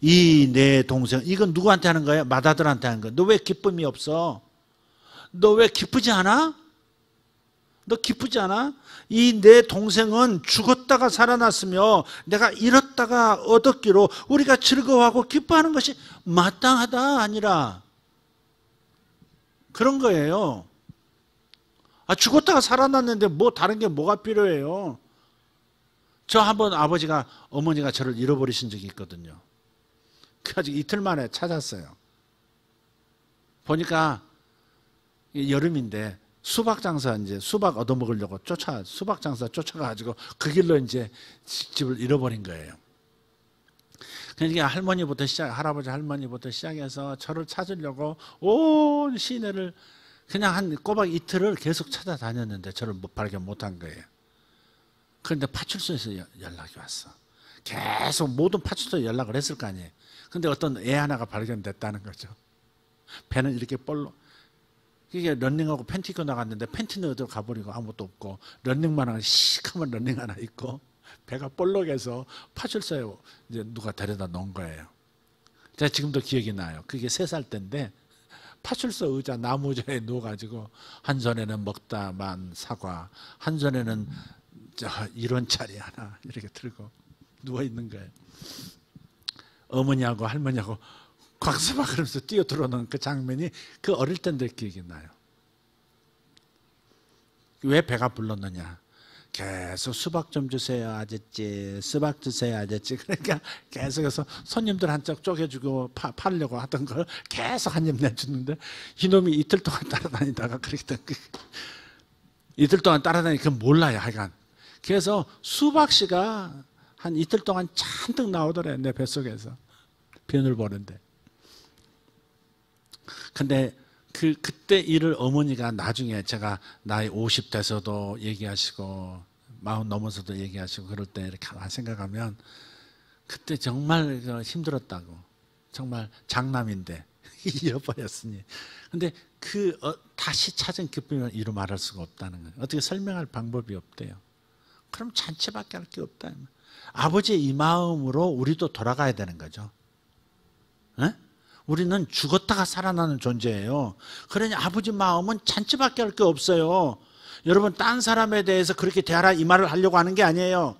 이 내 동생, 이건 누구한테 하는 거예요? 맏아들한테 하는 거예요. 너 왜 기쁨이 없어? 너 왜 기쁘지 않아? 너 기쁘지 않아? 이 내 동생은 죽었다가 살아났으며 내가 잃었다가 얻었기로 우리가 즐거워하고 기뻐하는 것이 마땅하다 아니라 그런 거예요. 죽었다가 살아났는데 뭐 다른 게 뭐가 필요해요? 저 한번 어머니가 저를 잃어버리신 적이 있거든요. 그래가지고 이틀 만에 찾았어요. 보니까 여름인데 수박 장사 이제 수박 얻어먹으려고 수박 장사 쫓아가가지고 그 길로 이제 집을 잃어버린 거예요. 그러니까 할아버지 할머니부터 시작해서 저를 찾으려고 온 시내를 그냥 한 꼬박 이틀을 계속 찾아다녔는데 저를 발견 못한 거예요. 그런데 파출소에서 연락이 왔어. 계속 모든 파출소에 연락을 했을 거 아니에요. 근데 어떤 애 하나가 발견됐다는 거죠. 배는 이렇게 볼록. 이게 런닝하고 팬티 입고 나갔는데 팬티는 어디로 가버리고 아무것도 없고 런닝만 하고 시커먼 런닝 하나 입고 배가 볼록해서 파출소에 이제 누가 데려다 놓은 거예요. 제가 지금도 기억이 나요. 그게 3살 때인데 파출소 의자, 나무 의자에 누워가지고 한 손에는 먹다만 사과, 한 손에는 1원짜리 하나 이렇게 들고 누워있는 거예요. 어머니하고 할머니하고 곽수박 그러면서 뛰어 들어오는 그 장면이 그 어릴 때인데 기억이 나요. 왜 배가 불렀느냐? 계속 수박 좀 주세요 아저씨, 수박 주세요 아저씨. 그러니까 계속해서 손님들 한쪽 쪼개주고 팔려고 하던 걸 계속 한 입 내주는데 이놈이 이틀 동안 따라다니다가 그렇게 이틀 동안 따라다니니까 몰라요 하여간. 그래서 수박씨가 한 이틀 동안 잔뜩 나오더래 내 뱃속에서 변을 보는데. 근데 그때 일을 어머니가 나중에 제가 나이 50 돼서도 얘기하시고 40 넘어서도 얘기하시고 그럴 때 이렇게 생각하면 그때 정말 힘들었다고. 정말 장남인데 잃어버렸으니. 근데 다시 찾은 기쁨을 이루 말할 수가 없다는 거예요. 어떻게 설명할 방법이 없대요. 그럼 잔치밖에 할 게 없다. 아버지의 이 마음으로 우리도 돌아가야 되는 거죠. 에? 우리는 죽었다가 살아나는 존재예요. 그러니 아버지 마음은 잔치밖에 할 게 없어요. 여러분 딴 사람에 대해서 그렇게 대하라 이 말을 하려고 하는 게 아니에요.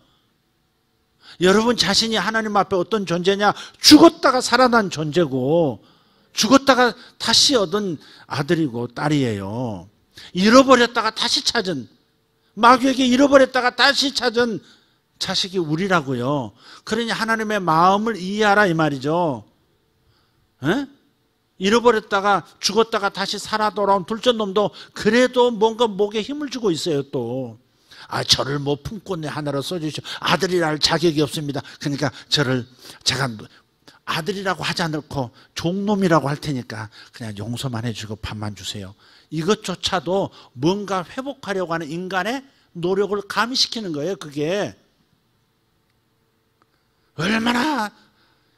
여러분 자신이 하나님 앞에 어떤 존재냐? 죽었다가 살아난 존재고 죽었다가 다시 얻은 아들이고 딸이에요. 잃어버렸다가 다시 찾은, 마귀에게 잃어버렸다가 다시 찾은 자식이 우리라고요. 그러니 하나님의 마음을 이해하라 이 말이죠. 에? 잃어버렸다가 죽었다가 다시 살아 돌아온 둘째 놈도 그래도 뭔가 목에 힘을 주고 있어요 또. 저를 뭐 품고 내 하나로 써주시오. 아들이라 할 자격이 없습니다. 그러니까 제가 아들이라고 하지 않고 종놈이라고 할 테니까 그냥 용서만 해주고 밥만 주세요. 이것조차도 뭔가 회복하려고 하는 인간의 노력을 가미시키는 거예요. 그게 얼마나,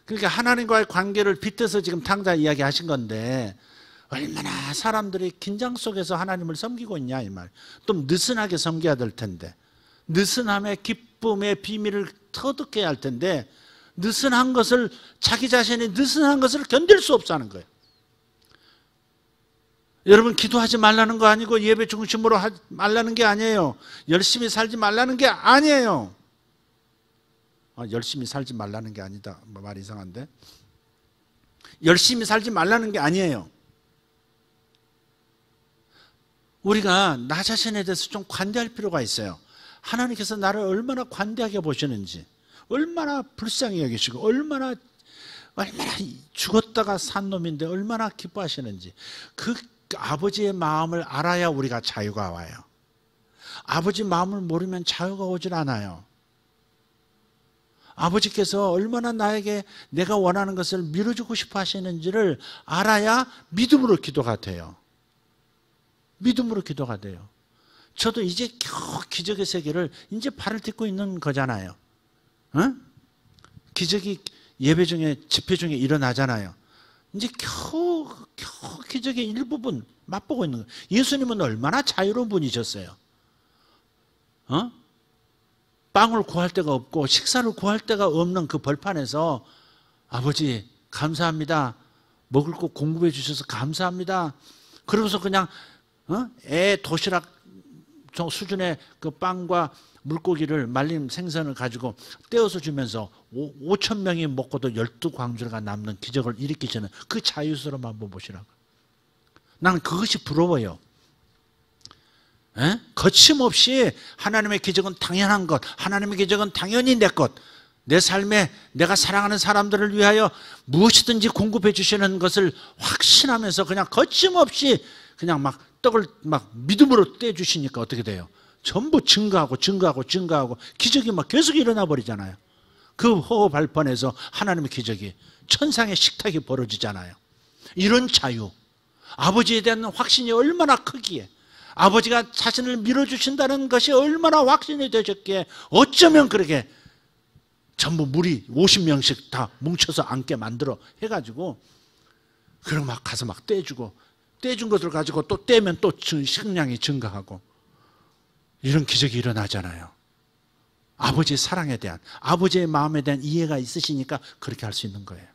그러니까 하나님과의 관계를 빗대서 지금 탕자 이야기 하신 건데 얼마나 사람들이 긴장 속에서 하나님을 섬기고 있냐 이 말. 좀 느슨하게 섬겨야 될 텐데, 느슨함의 기쁨의 비밀을 터득해야 할 텐데 느슨한 것을, 자기 자신이 느슨한 것을 견딜 수 없어 하는 거예요. 여러분 기도하지 말라는 거 아니고 예배 중심으로 하지 말라는 게 아니에요. 열심히 살지 말라는 게 아니에요. 열심히 살지 말라는 게 아니다. 말 이상한데. 열심히 살지 말라는 게 아니에요. 우리가 나 자신에 대해서 좀 관대할 필요가 있어요. 하나님께서 나를 얼마나 관대하게 보시는지, 얼마나 불쌍히 여기시고, 얼마나 죽었다가 산 놈인데 얼마나 기뻐하시는지, 그 아버지의 마음을 알아야 우리가 자유가 와요. 아버지 마음을 모르면 자유가 오질 않아요. 아버지께서 얼마나 나에게 내가 원하는 것을 밀어주고 싶어 하시는지를 알아야 믿음으로 기도가 돼요. 믿음으로 기도가 돼요. 저도 이제 겨우 기적의 세계를 이제 발을 딛고 있는 거잖아요. 기적이 예배 중에, 집회 중에 일어나잖아요. 이제 겨우 기적의 일부분 맛보고 있는 거예요. 예수님은 얼마나 자유로운 분이셨어요. 빵을 구할 데가 없고 식사를 구할 데가 없는 그 벌판에서 아버지 감사합니다. 먹을 거 공급해 주셔서 감사합니다. 그러면서 그냥 애 도시락 수준의 그 빵과 물고기를, 말린 생선을 가지고 떼어서 주면서 5천 명이 먹고도 12광주가 남는 기적을 일으키시는 그 자유스러움 한번 보시라고. 나는 그것이 부러워요. 거침없이 하나님의 기적은 당연한 것, 하나님의 기적은 당연히 내 것, 내 삶에 내가 사랑하는 사람들을 위하여 무엇이든지 공급해 주시는 것을 확신하면서 그냥 거침없이 그냥 막 떡을 막 믿음으로 떼주시니까 어떻게 돼요? 전부 증거하고 기적이 막 계속 일어나 버리잖아요. 그 호흡 발판에서 하나님의 기적이, 천상의 식탁이 벌어지잖아요. 이런 자유, 아버지에 대한 확신이 얼마나 크기에, 아버지가 자신을 밀어주신다는 것이 얼마나 확신이 되셨기에 어쩌면 그렇게 전부 무리 50명씩 다 뭉쳐서 앉게 만들어 해가지고 그럼 막 가서 막 떼주고, 떼준 것을 가지고 또 떼면 또 식량이 증가하고 이런 기적이 일어나잖아요. 아버지의 사랑에 대한, 아버지의 마음에 대한 이해가 있으시니까 그렇게 할 수 있는 거예요.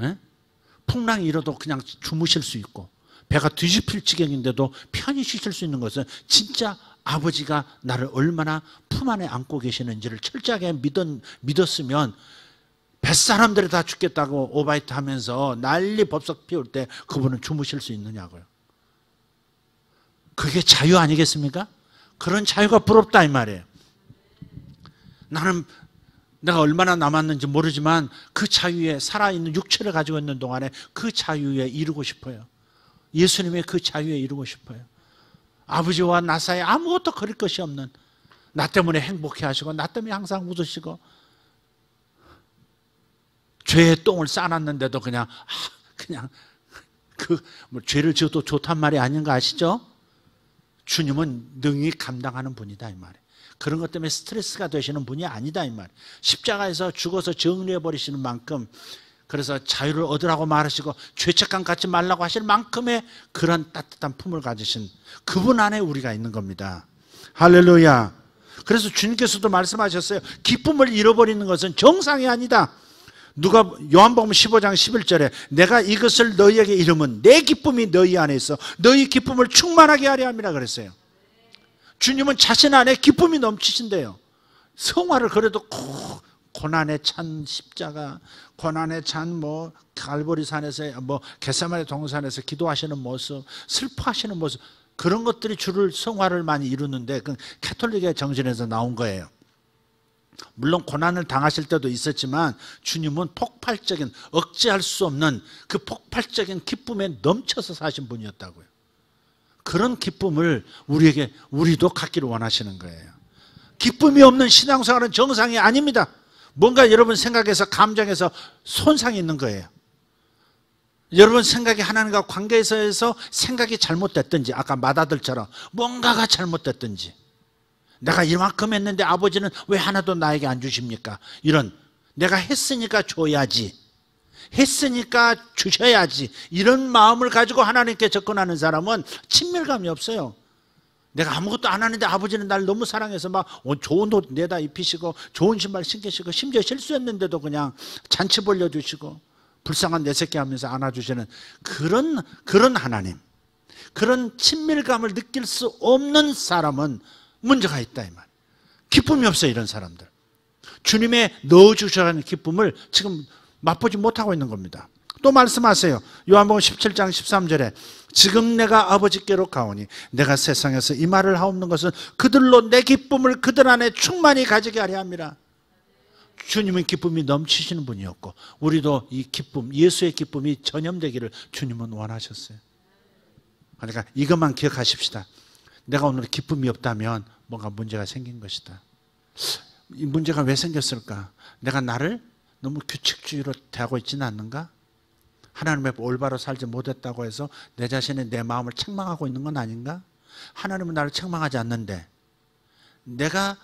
에? 풍랑이 일어도 그냥 주무실 수 있고 배가 뒤집힐 지경인데도 편히 쉬실 수 있는 것은 진짜 아버지가 나를 얼마나 품 안에 안고 계시는지를 철저하게 믿었으면 뱃사람들이 다 죽겠다고 오바이트 하면서 난리 법석 피울 때 그분은 주무실 수 있느냐고요. 그게 자유 아니겠습니까? 그런 자유가 부럽다 이 말이에요. 나는 내가 얼마나 남았는지 모르지만 그 자유에, 살아있는 육체를 가지고 있는 동안에 그 자유에 이루고 싶어요. 예수님의 그 자유에 이루고 싶어요. 아버지와 나 사이에 아무것도 그릴 것이 없는, 나 때문에 행복해 하시고 나 때문에 항상 웃으시고 죄의 똥을 싸놨는데도 그냥 뭐 죄를 지어도 좋단 말이 아닌가 아시죠? 주님은 능히 감당하는 분이다 이 말이에요. 그런 것 때문에 스트레스가 되시는 분이 아니다 이 말이에요. 십자가에서 죽어서 정리해 버리시는 만큼, 그래서 자유를 얻으라고 말하시고 죄책감 갖지 말라고 하실 만큼의 그런 따뜻한 품을 가지신 그분 안에 우리가 있는 겁니다. 할렐루야. 그래서 주님께서도 말씀하셨어요. 기쁨을 잃어버리는 것은 정상이 아니다. 요한복음 15장 11절에 내가 이것을 너희에게 이름은 내 기쁨이 너희 안에 있어 너희 기쁨을 충만하게 하려 함이라 그랬어요. 주님은 자신 안에 기쁨이 넘치신대요. 성화를 그래도 고난에 찬 십자가, 고난에 찬 갈보리 산에서 겟세마네 동산에서 기도하시는 모습, 슬퍼하시는 모습, 그런 것들이 주를 성화를 많이 이루는데 그 캐톨릭의 정신에서 나온 거예요. 물론 고난을 당하실 때도 있었지만 주님은 폭발적인, 억제할 수 없는 그 폭발적인 기쁨에 넘쳐서 사신 분이었다고요. 그런 기쁨을 우리도 갖기를 원하시는 거예요. 기쁨이 없는 신앙생활은 정상이 아닙니다. 뭔가 여러분 생각에서, 감정에서 손상이 있는 거예요. 여러분 생각이 하나님과 관계에서 생각이 잘못됐든지, 아까 맏아들처럼 뭔가가 잘못됐든지, 내가 이만큼 했는데 아버지는 왜 하나도 나에게 안 주십니까? 이런, 내가 했으니까 줘야지, 했으니까 주셔야지, 이런 마음을 가지고 하나님께 접근하는 사람은 친밀감이 없어요. 내가 아무것도 안 하는데 아버지는 날 너무 사랑해서 막 좋은 옷 내다 입히시고 좋은 신발 신기시고 심지어 실수했는데도 그냥 잔치 벌려주시고 불쌍한 내 새끼 하면서 안아주시는 그런 하나님, 그런 친밀감을 느낄 수 없는 사람은 문제가 있다 이 말. 기쁨이 없어요. 이런 사람들 주님의 넣어주셔가는 기쁨을 지금 맛보지 못하고 있는 겁니다. 또 말씀하세요. 요한복음 17장 13절에 지금 내가 아버지께로 가오니 내가 세상에서 이 말을 하옵는 것은 그들로 내 기쁨을 그들 안에 충만히 가지게 하려 함이라. 주님은 기쁨이 넘치시는 분이었고 우리도 이 기쁨, 예수의 기쁨이 전염되기를 주님은 원하셨어요. 그러니까 이것만 기억하십시다. 내가 오늘 기쁨이 없다면 뭔가 문제가 생긴 것이다. 이 문제가 왜 생겼을까? 내가 나를 너무 규칙주의로 대하고 있지는 않는가? 하나님의 올바로 살지 못했다고 해서 내 자신의 내 마음을 책망하고 있는 건 아닌가? 하나님은 나를 책망하지 않는데 내가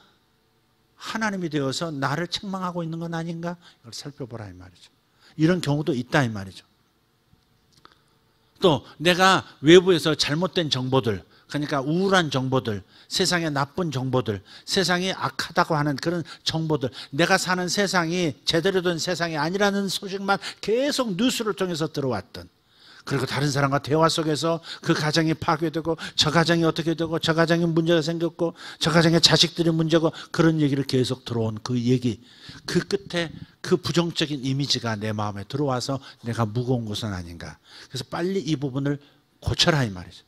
하나님이 되어서 나를 책망하고 있는 건 아닌가? 이걸 살펴보라 이 말이죠. 이런 경우도 있다 이 말이죠. 또 내가 외부에서 잘못된 정보들, 그러니까 우울한 정보들, 세상의 나쁜 정보들, 세상이 악하다고 하는 그런 정보들, 내가 사는 세상이 제대로 된 세상이 아니라는 소식만 계속 뉴스를 통해서 들어왔던, 그리고 다른 사람과 대화 속에서 그 가정이 파괴되고 저 가정이 어떻게 되고 저 가정에 문제가 생겼고 저 가정의 자식들이 문제고 그런 얘기를 계속 들어온 그 얘기, 그 끝에 그 부정적인 이미지가 내 마음에 들어와서 내가 무거운 것은 아닌가. 그래서 빨리 이 부분을 고쳐라 이 말이죠.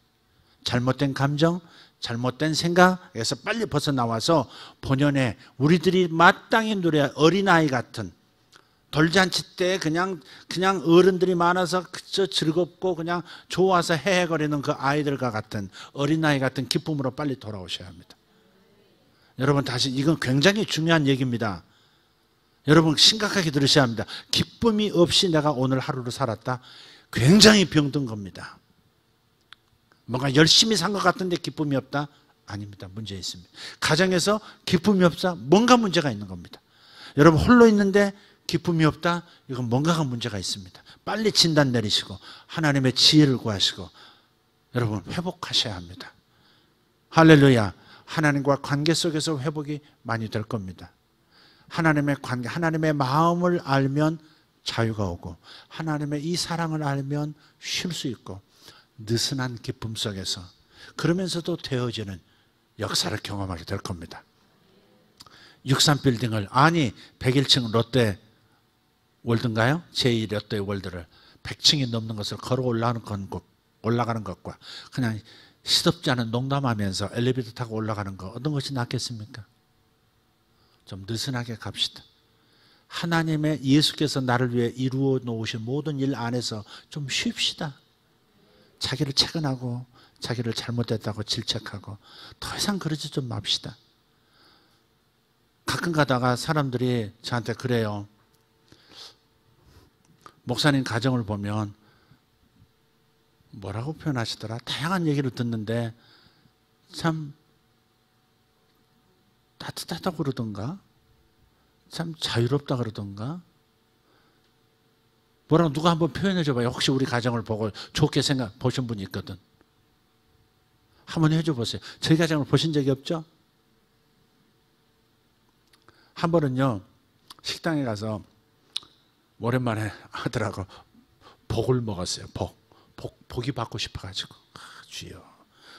잘못된 감정, 잘못된 생각에서 빨리 벗어나와서 본연의 우리들이 마땅히 누려야 어린아이 같은, 돌잔치 때 그냥 어른들이 많아서 그저 즐겁고 그냥 좋아서 헤헤거리는 그 아이들과 같은 어린아이 같은 기쁨으로 빨리 돌아오셔야 합니다. 여러분 다시 이건 굉장히 중요한 얘기입니다. 여러분 심각하게 들으셔야 합니다. 기쁨이 없이 내가 오늘 하루를 살았다. 굉장히 병든 겁니다. 뭔가 열심히 산 것 같은데 기쁨이 없다? 아닙니다. 문제 있습니다. 가정에서 기쁨이 없다? 뭔가 문제가 있는 겁니다. 여러분 홀로 있는데 기쁨이 없다? 이건 뭔가가 문제가 있습니다. 빨리 진단 내리시고 하나님의 지혜를 구하시고 여러분 회복하셔야 합니다. 할렐루야. 하나님과 관계 속에서 회복이 많이 될 겁니다. 하나님의 관계, 하나님의 마음을 알면 자유가 오고 하나님의 이 사랑을 알면 쉴 수 있고 느슨한 기쁨 속에서 그러면서도 되어지는 역사를 경험하게 될 겁니다. 63빌딩을 아니 101층 롯데 월드인가요? 제2 롯데 월드를 100층이 넘는 것을 걸어 올라가는 것과 그냥 시덥지 않은 농담하면서 엘리베이터 타고 올라가는 것 어떤 것이 낫겠습니까? 좀 느슨하게 갑시다. 하나님의 예수께서 나를 위해 이루어 놓으신 모든 일 안에서 좀 쉽시다. 자기를 채근하고 자기를 잘못했다고 질책하고 더 이상 그러지 좀 맙시다. 가끔 가다가 사람들이 저한테 그래요. 목사님 가정을 보면 뭐라고 표현하시더라? 다양한 얘기를 듣는데 참 따뜻하다고 그러던가 참 자유롭다 그러던가 뭐라고 누가 한번 표현해 줘봐요. 혹시 우리 가정을 보고 좋게 보신 분이 있거든. 한번 해줘 보세요. 저희 가정을 보신 적이 없죠? 한 번은요 식당에 가서 오랜만에 하더라고 복을 먹었어요. 복이 받고 싶어가지고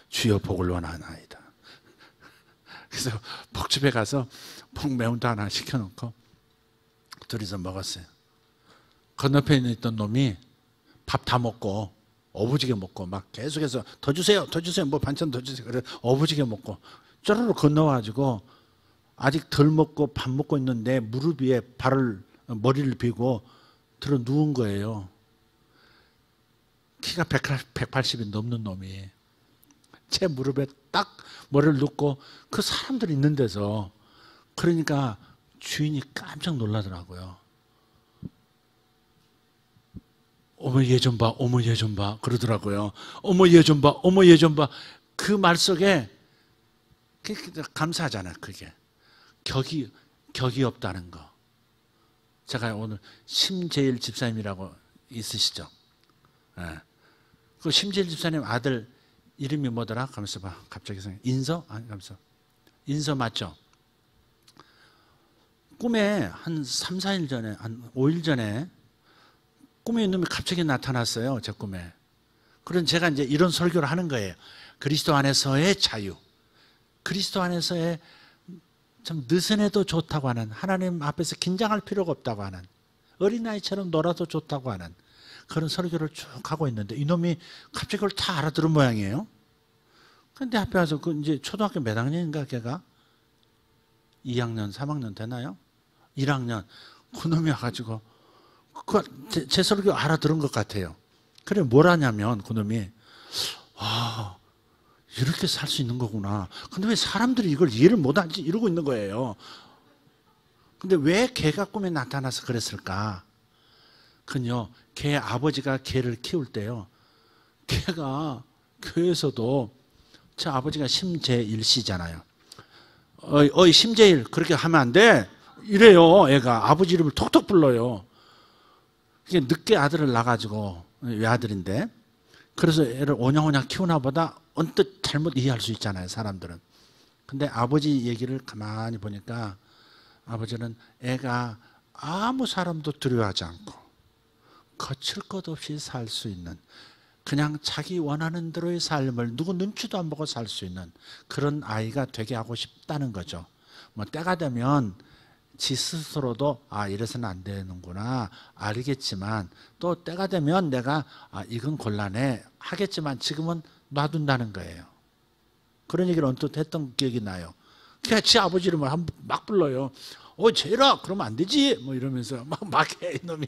주여 복을 원하나이다. 그래서 복집에 가서 복 매운탕 하나 시켜놓고 둘이서 먹었어요. 건너편에 있던 놈이 밥 다 먹고 어부지게 먹고 막 계속해서 더 주세요 뭐 반찬 더 주세요 그래 어부지게 먹고 쪼르르 건너와가지고 아직 덜 먹고 밥 먹고 있는데 무릎 위에 머리를 비고 들어 누운 거예요. 키가 180이 넘는 놈이 제 무릎에 딱 머리를 눕고 그 사람들이 있는 데서 그러니까 주인이 깜짝 놀라더라고요. 어머 얘 좀 봐, 어머 얘 좀 봐 그러더라고요. 어머 얘 좀 봐, 어머 얘 좀 봐. 그 말 속에 감사하잖아요. 그게 격이 없다는 거. 제가 오늘 심재일 집사님이라고 있으시죠? 네. 그 심재일 집사님 아들 이름이 뭐더라? 가면서 봐. 갑자기 생각. 인서? 아니 가면서. 인서 맞죠? 꿈에 한 3, 4일 전에, 한 5일 전에 꿈에 이놈이 갑자기 나타났어요. 제 꿈에. 그런 제가 이제 이런 설교를 하는 거예요. 그리스도 안에서의 자유. 그리스도 안에서의 참 느슨해도 좋다고 하는 하나님 앞에서 긴장할 필요가 없다고 하는 어린아이처럼 놀아도 좋다고 하는 그런 설교를 쭉 하고 있는데 이놈이 갑자기 그걸 다 알아들은 모양이에요. 근데 앞에 와서 그 이제 초등학교 몇 학년인가 걔가 2학년, 3학년 되나요? 1학년. 그놈이 와가지고 제 설교 알아들은 것 같아요. 그래 뭘 하냐면 그놈이 이렇게 살 수 있는 거구나. 근데 왜 사람들이 이걸 이해를 못하지? 이러고 있는 거예요. 근데 왜 걔가 꿈에 나타나서 그랬을까? 그건요, 걔 아버지가 걔를 키울 때요, 걔가 교회에서도 제 아버지가 심재일 씨잖아요. 어이 심재일 그렇게 하면 안 돼. 이래요. 애가 아버지 이름을 톡톡 불러요. 늦게 아들을 낳아가지고 외아들인데 그래서 애를 오냐오냐 키우나 보다 언뜻 잘못 이해할 수 있잖아요. 사람들은. 근데 아버지 얘기를 가만히 보니까 아버지는 애가 아무 사람도 두려워하지 않고 거칠 것 없이 살 수 있는 그냥 자기 원하는 대로의 삶을 누구 눈치도 안 보고 살 수 있는 그런 아이가 되게 하고 싶다는 거죠. 뭐 때가 되면 지 스스로도 이래서는 안 되는구나 알겠지만 또 때가 되면 내가 이건 곤란해 하겠지만 지금은 놔둔다는 거예요. 그런 얘기를 언뜻 했던 기억이 나요. 그냥 지 아버지 이름을 막 불러요. 쟤라 그러면 안 되지 뭐 이러면서 막 해 이놈이.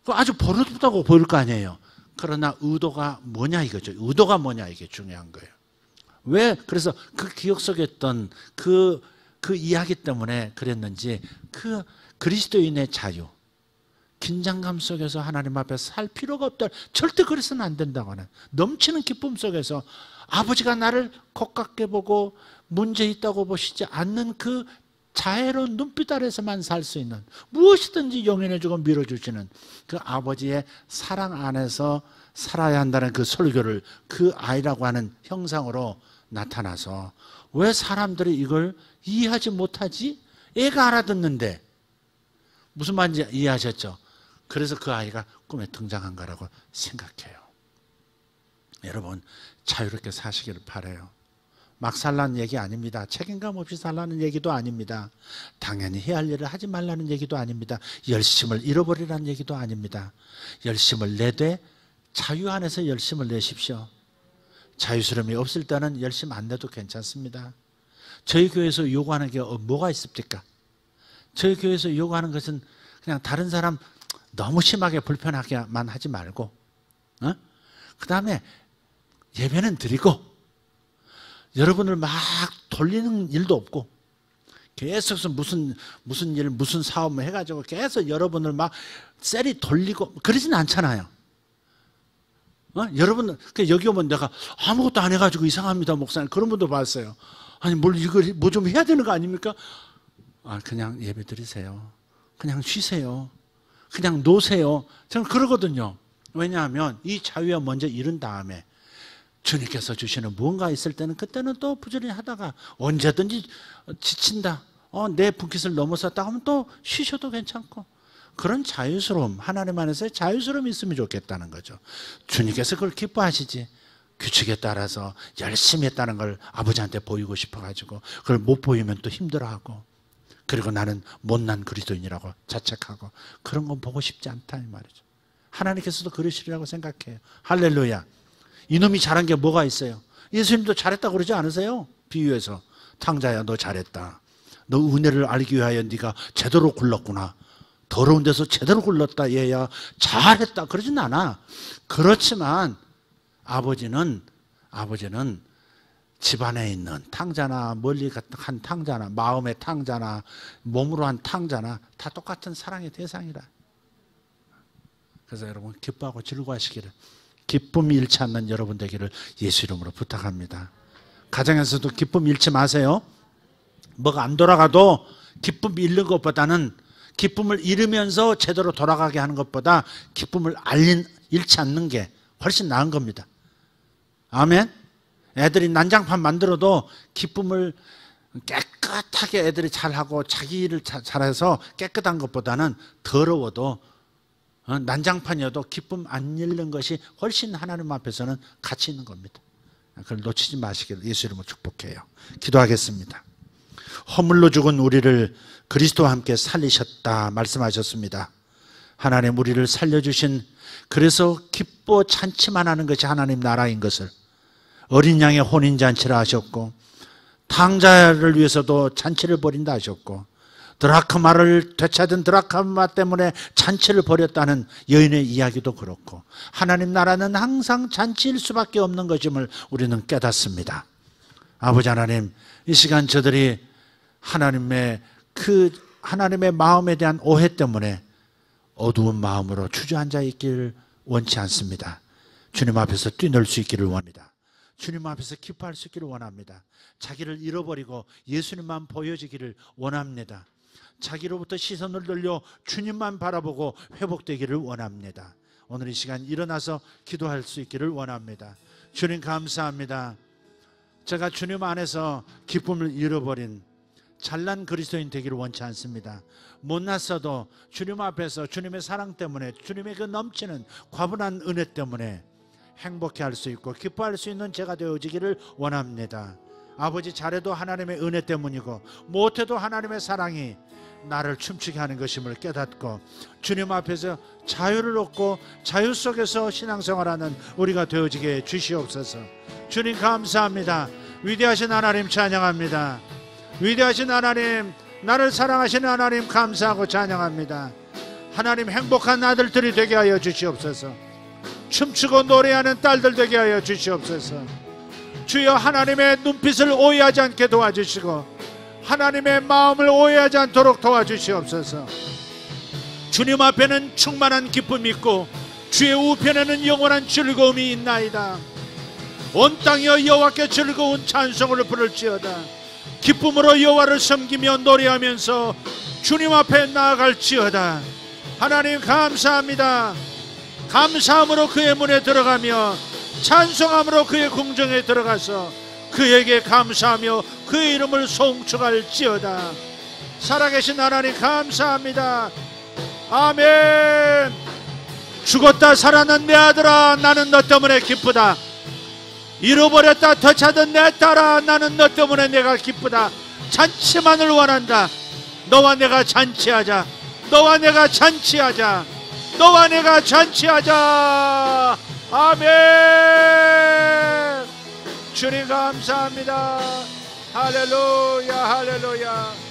아주 버릇없다고 보일 거 아니에요. 그러나 의도가 뭐냐 이거죠. 의도가 뭐냐 이게 중요한 거예요. 왜 그래서 그 기억 속에 있던 그 이야기 때문에 그랬는지 그 그리스도인의 자유 긴장감 속에서 하나님 앞에 살 필요가 없다. 절대 그래서는 안 된다고 하는 넘치는 기쁨 속에서 아버지가 나를 고깝게 보고 문제 있다고 보시지 않는 그 자애로운 눈빛 아래서만 살 수 있는, 무엇이든지 용인해주고 밀어주시는 그 아버지의 사랑 안에서 살아야 한다는 그 설교를 그 아이라고 하는 형상으로 나타나서, 왜 사람들이 이걸 이해하지 못하지? 애가 알아듣는데. 무슨 말인지 이해하셨죠? 그래서 그 아이가 꿈에 등장한 거라고 생각해요. 여러분, 자유롭게 사시기를 바라요. 막 살라는 얘기 아닙니다. 책임감 없이 살라는 얘기도 아닙니다. 당연히 해야 할 일을 하지 말라는 얘기도 아닙니다. 열심을 잃어버리라는 얘기도 아닙니다. 열심을 내되 자유 안에서 열심을 내십시오. 자유스러움이 없을 때는 열심 안 내도 괜찮습니다. 저희 교회에서 요구하는 게 뭐가 있습니까? 저희 교회에서 요구하는 것은 그냥 다른 사람 너무 심하게 불편하게만 하지 말고, 그 다음에 예배는 드리고, 여러분을 막 돌리는 일도 없고, 계속 무슨 일, 무슨 사업 해가지고 계속 여러분을 막 셀이 돌리고 그러진 않잖아요. 여러분, 여기 오면 내가 아무것도 안 해가지고 이상합니다, 목사님. 그런 분도 봤어요. 아니, 이걸 뭐 좀 해야 되는 거 아닙니까? 그냥 예배 드리세요. 그냥 쉬세요. 그냥 노세요. 저는 그러거든요. 왜냐하면 이 자유와 먼저 잃은 다음에 주님께서 주시는 무언가 있을 때는 그때는 또 부지런히 하다가 언제든지 지친다, 내 분깃을 넘어섰다 하면 또 쉬셔도 괜찮고, 그런 자유스러움, 하나님 안에서의 자유스러움이 있으면 좋겠다는 거죠. 주님께서 그걸 기뻐하시지, 규칙에 따라서 열심히 했다는 걸 아버지한테 보이고 싶어가지고 그걸 못 보이면 또 힘들어하고, 그리고 나는 못난 그리스도인이라고 자책하고, 그런 건 보고 싶지 않다 이 말이죠. 하나님께서도 그러시리라고 생각해요. 할렐루야. 이놈이 잘한 게 뭐가 있어요? 예수님도 잘했다고 그러지 않으세요? 비유해서, 탕자야 너 잘했다, 너 은혜를 알기 위하여 네가 제대로 굴렀구나, 더러운 데서 제대로 굴렀다, 얘야 잘했다, 그러진 않아. 그렇지만 아버지는 집안에 있는 탕자나 멀리 한 탕자나 마음의 탕자나 몸으로 한 탕자나 다 똑같은 사랑의 대상이라. 그래서 여러분, 기뻐하고 즐거워하시기를, 기쁨이 잃지 않는 여러분 되기를 예수 이름으로 부탁합니다. 가정에서도 기쁨 잃지 마세요. 뭐가 안 돌아가도 기쁨 잃는 것보다는, 기쁨을 잃으면서 제대로 돌아가게 하는 것보다 기쁨을 잃지 않는 게 훨씬 나은 겁니다. 아멘. 애들이 난장판 만들어도 기쁨을 깨끗하게 애들이 잘하고 자기 일을 잘해서 깨끗한 것보다는 더러워도, 난장판이어도 기쁨 안 잃는 것이 훨씬 하나님 앞에서는 가치 있는 겁니다. 그걸 놓치지 마시기를 예수 이름으로 축복해요. 기도하겠습니다. 허물로 죽은 우리를 그리스도와 함께 살리셨다 말씀하셨습니다. 하나님, 우리를 살려주신, 그래서 기뻐 잔치만 하는 것이 하나님 나라인 것을, 어린 양의 혼인잔치를 하셨고, 탕자를 위해서도 잔치를 벌인다 하셨고, 드라크마를 되찾은 드라크마 때문에 잔치를 벌였다는 여인의 이야기도 그렇고, 하나님 나라는 항상 잔치일 수밖에 없는 것임을 우리는 깨닫습니다. 아버지 하나님, 이 시간 저들이 하나님의 마음에 대한 오해 때문에 어두운 마음으로 주저앉아 있기를 원치 않습니다. 주님 앞에서 뛰놀 수 있기를 원합니다. 주님 앞에서 기뻐할 수 있기를 원합니다. 자기를 잃어버리고 예수님만 보여지기를 원합니다. 자기로부터 시선을 돌려 주님만 바라보고 회복되기를 원합니다. 오늘 이 시간 일어나서 기도할 수 있기를 원합니다. 주님 감사합니다. 제가 주님 안에서 기쁨을 잃어버린 잘난 그리스도인 되기를 원치 않습니다. 못났어도 주님 앞에서 주님의 사랑 때문에, 주님의 그 넘치는 과분한 은혜 때문에 행복해할 수 있고 기뻐할 수 있는 제가 되어지기를 원합니다. 아버지, 잘해도 하나님의 은혜 때문이고 못해도 하나님의 사랑이 나를 춤추게 하는 것임을 깨닫고 주님 앞에서 자유를 얻고 자유 속에서 신앙생활하는 우리가 되어지게 주시옵소서. 주님 감사합니다. 위대하신 하나님 찬양합니다. 위대하신 하나님, 나를 사랑하시는 하나님 감사하고 찬양합니다. 하나님, 행복한 아들들이 되게 하여 주시옵소서. 춤추고 노래하는 딸들 되게 하여 주시옵소서. 주여, 하나님의 눈빛을 오해하지 않게 도와주시고 하나님의 마음을 오해하지 않도록 도와주시옵소서. 주님 앞에는 충만한 기쁨이 있고 주의 우편에는 영원한 즐거움이 있나이다. 온 땅이여 여호와께 즐거운 찬송을 부를지어다. 기쁨으로 여호와를 섬기며 노래하면서 주님 앞에 나아갈지어다. 하나님 감사합니다. 감사함으로 그의 문에 들어가며 찬송함으로 그의 궁정에 들어가서 그에게 감사하며 그의 이름을 송축할지어다. 살아계신 하나님 감사합니다. 아멘. 죽었다 살아난 내 아들아, 나는 너 때문에 기쁘다. 잃어버렸다 더 찾은 내 딸아, 나는 너 때문에 내가 기쁘다. 잔치만을 원한다. 너와 내가 잔치하자. 너와 내가 잔치하자. 너와 내가 잔치하자. 아멘. 주님 감사합니다. 할렐루야 할렐루야.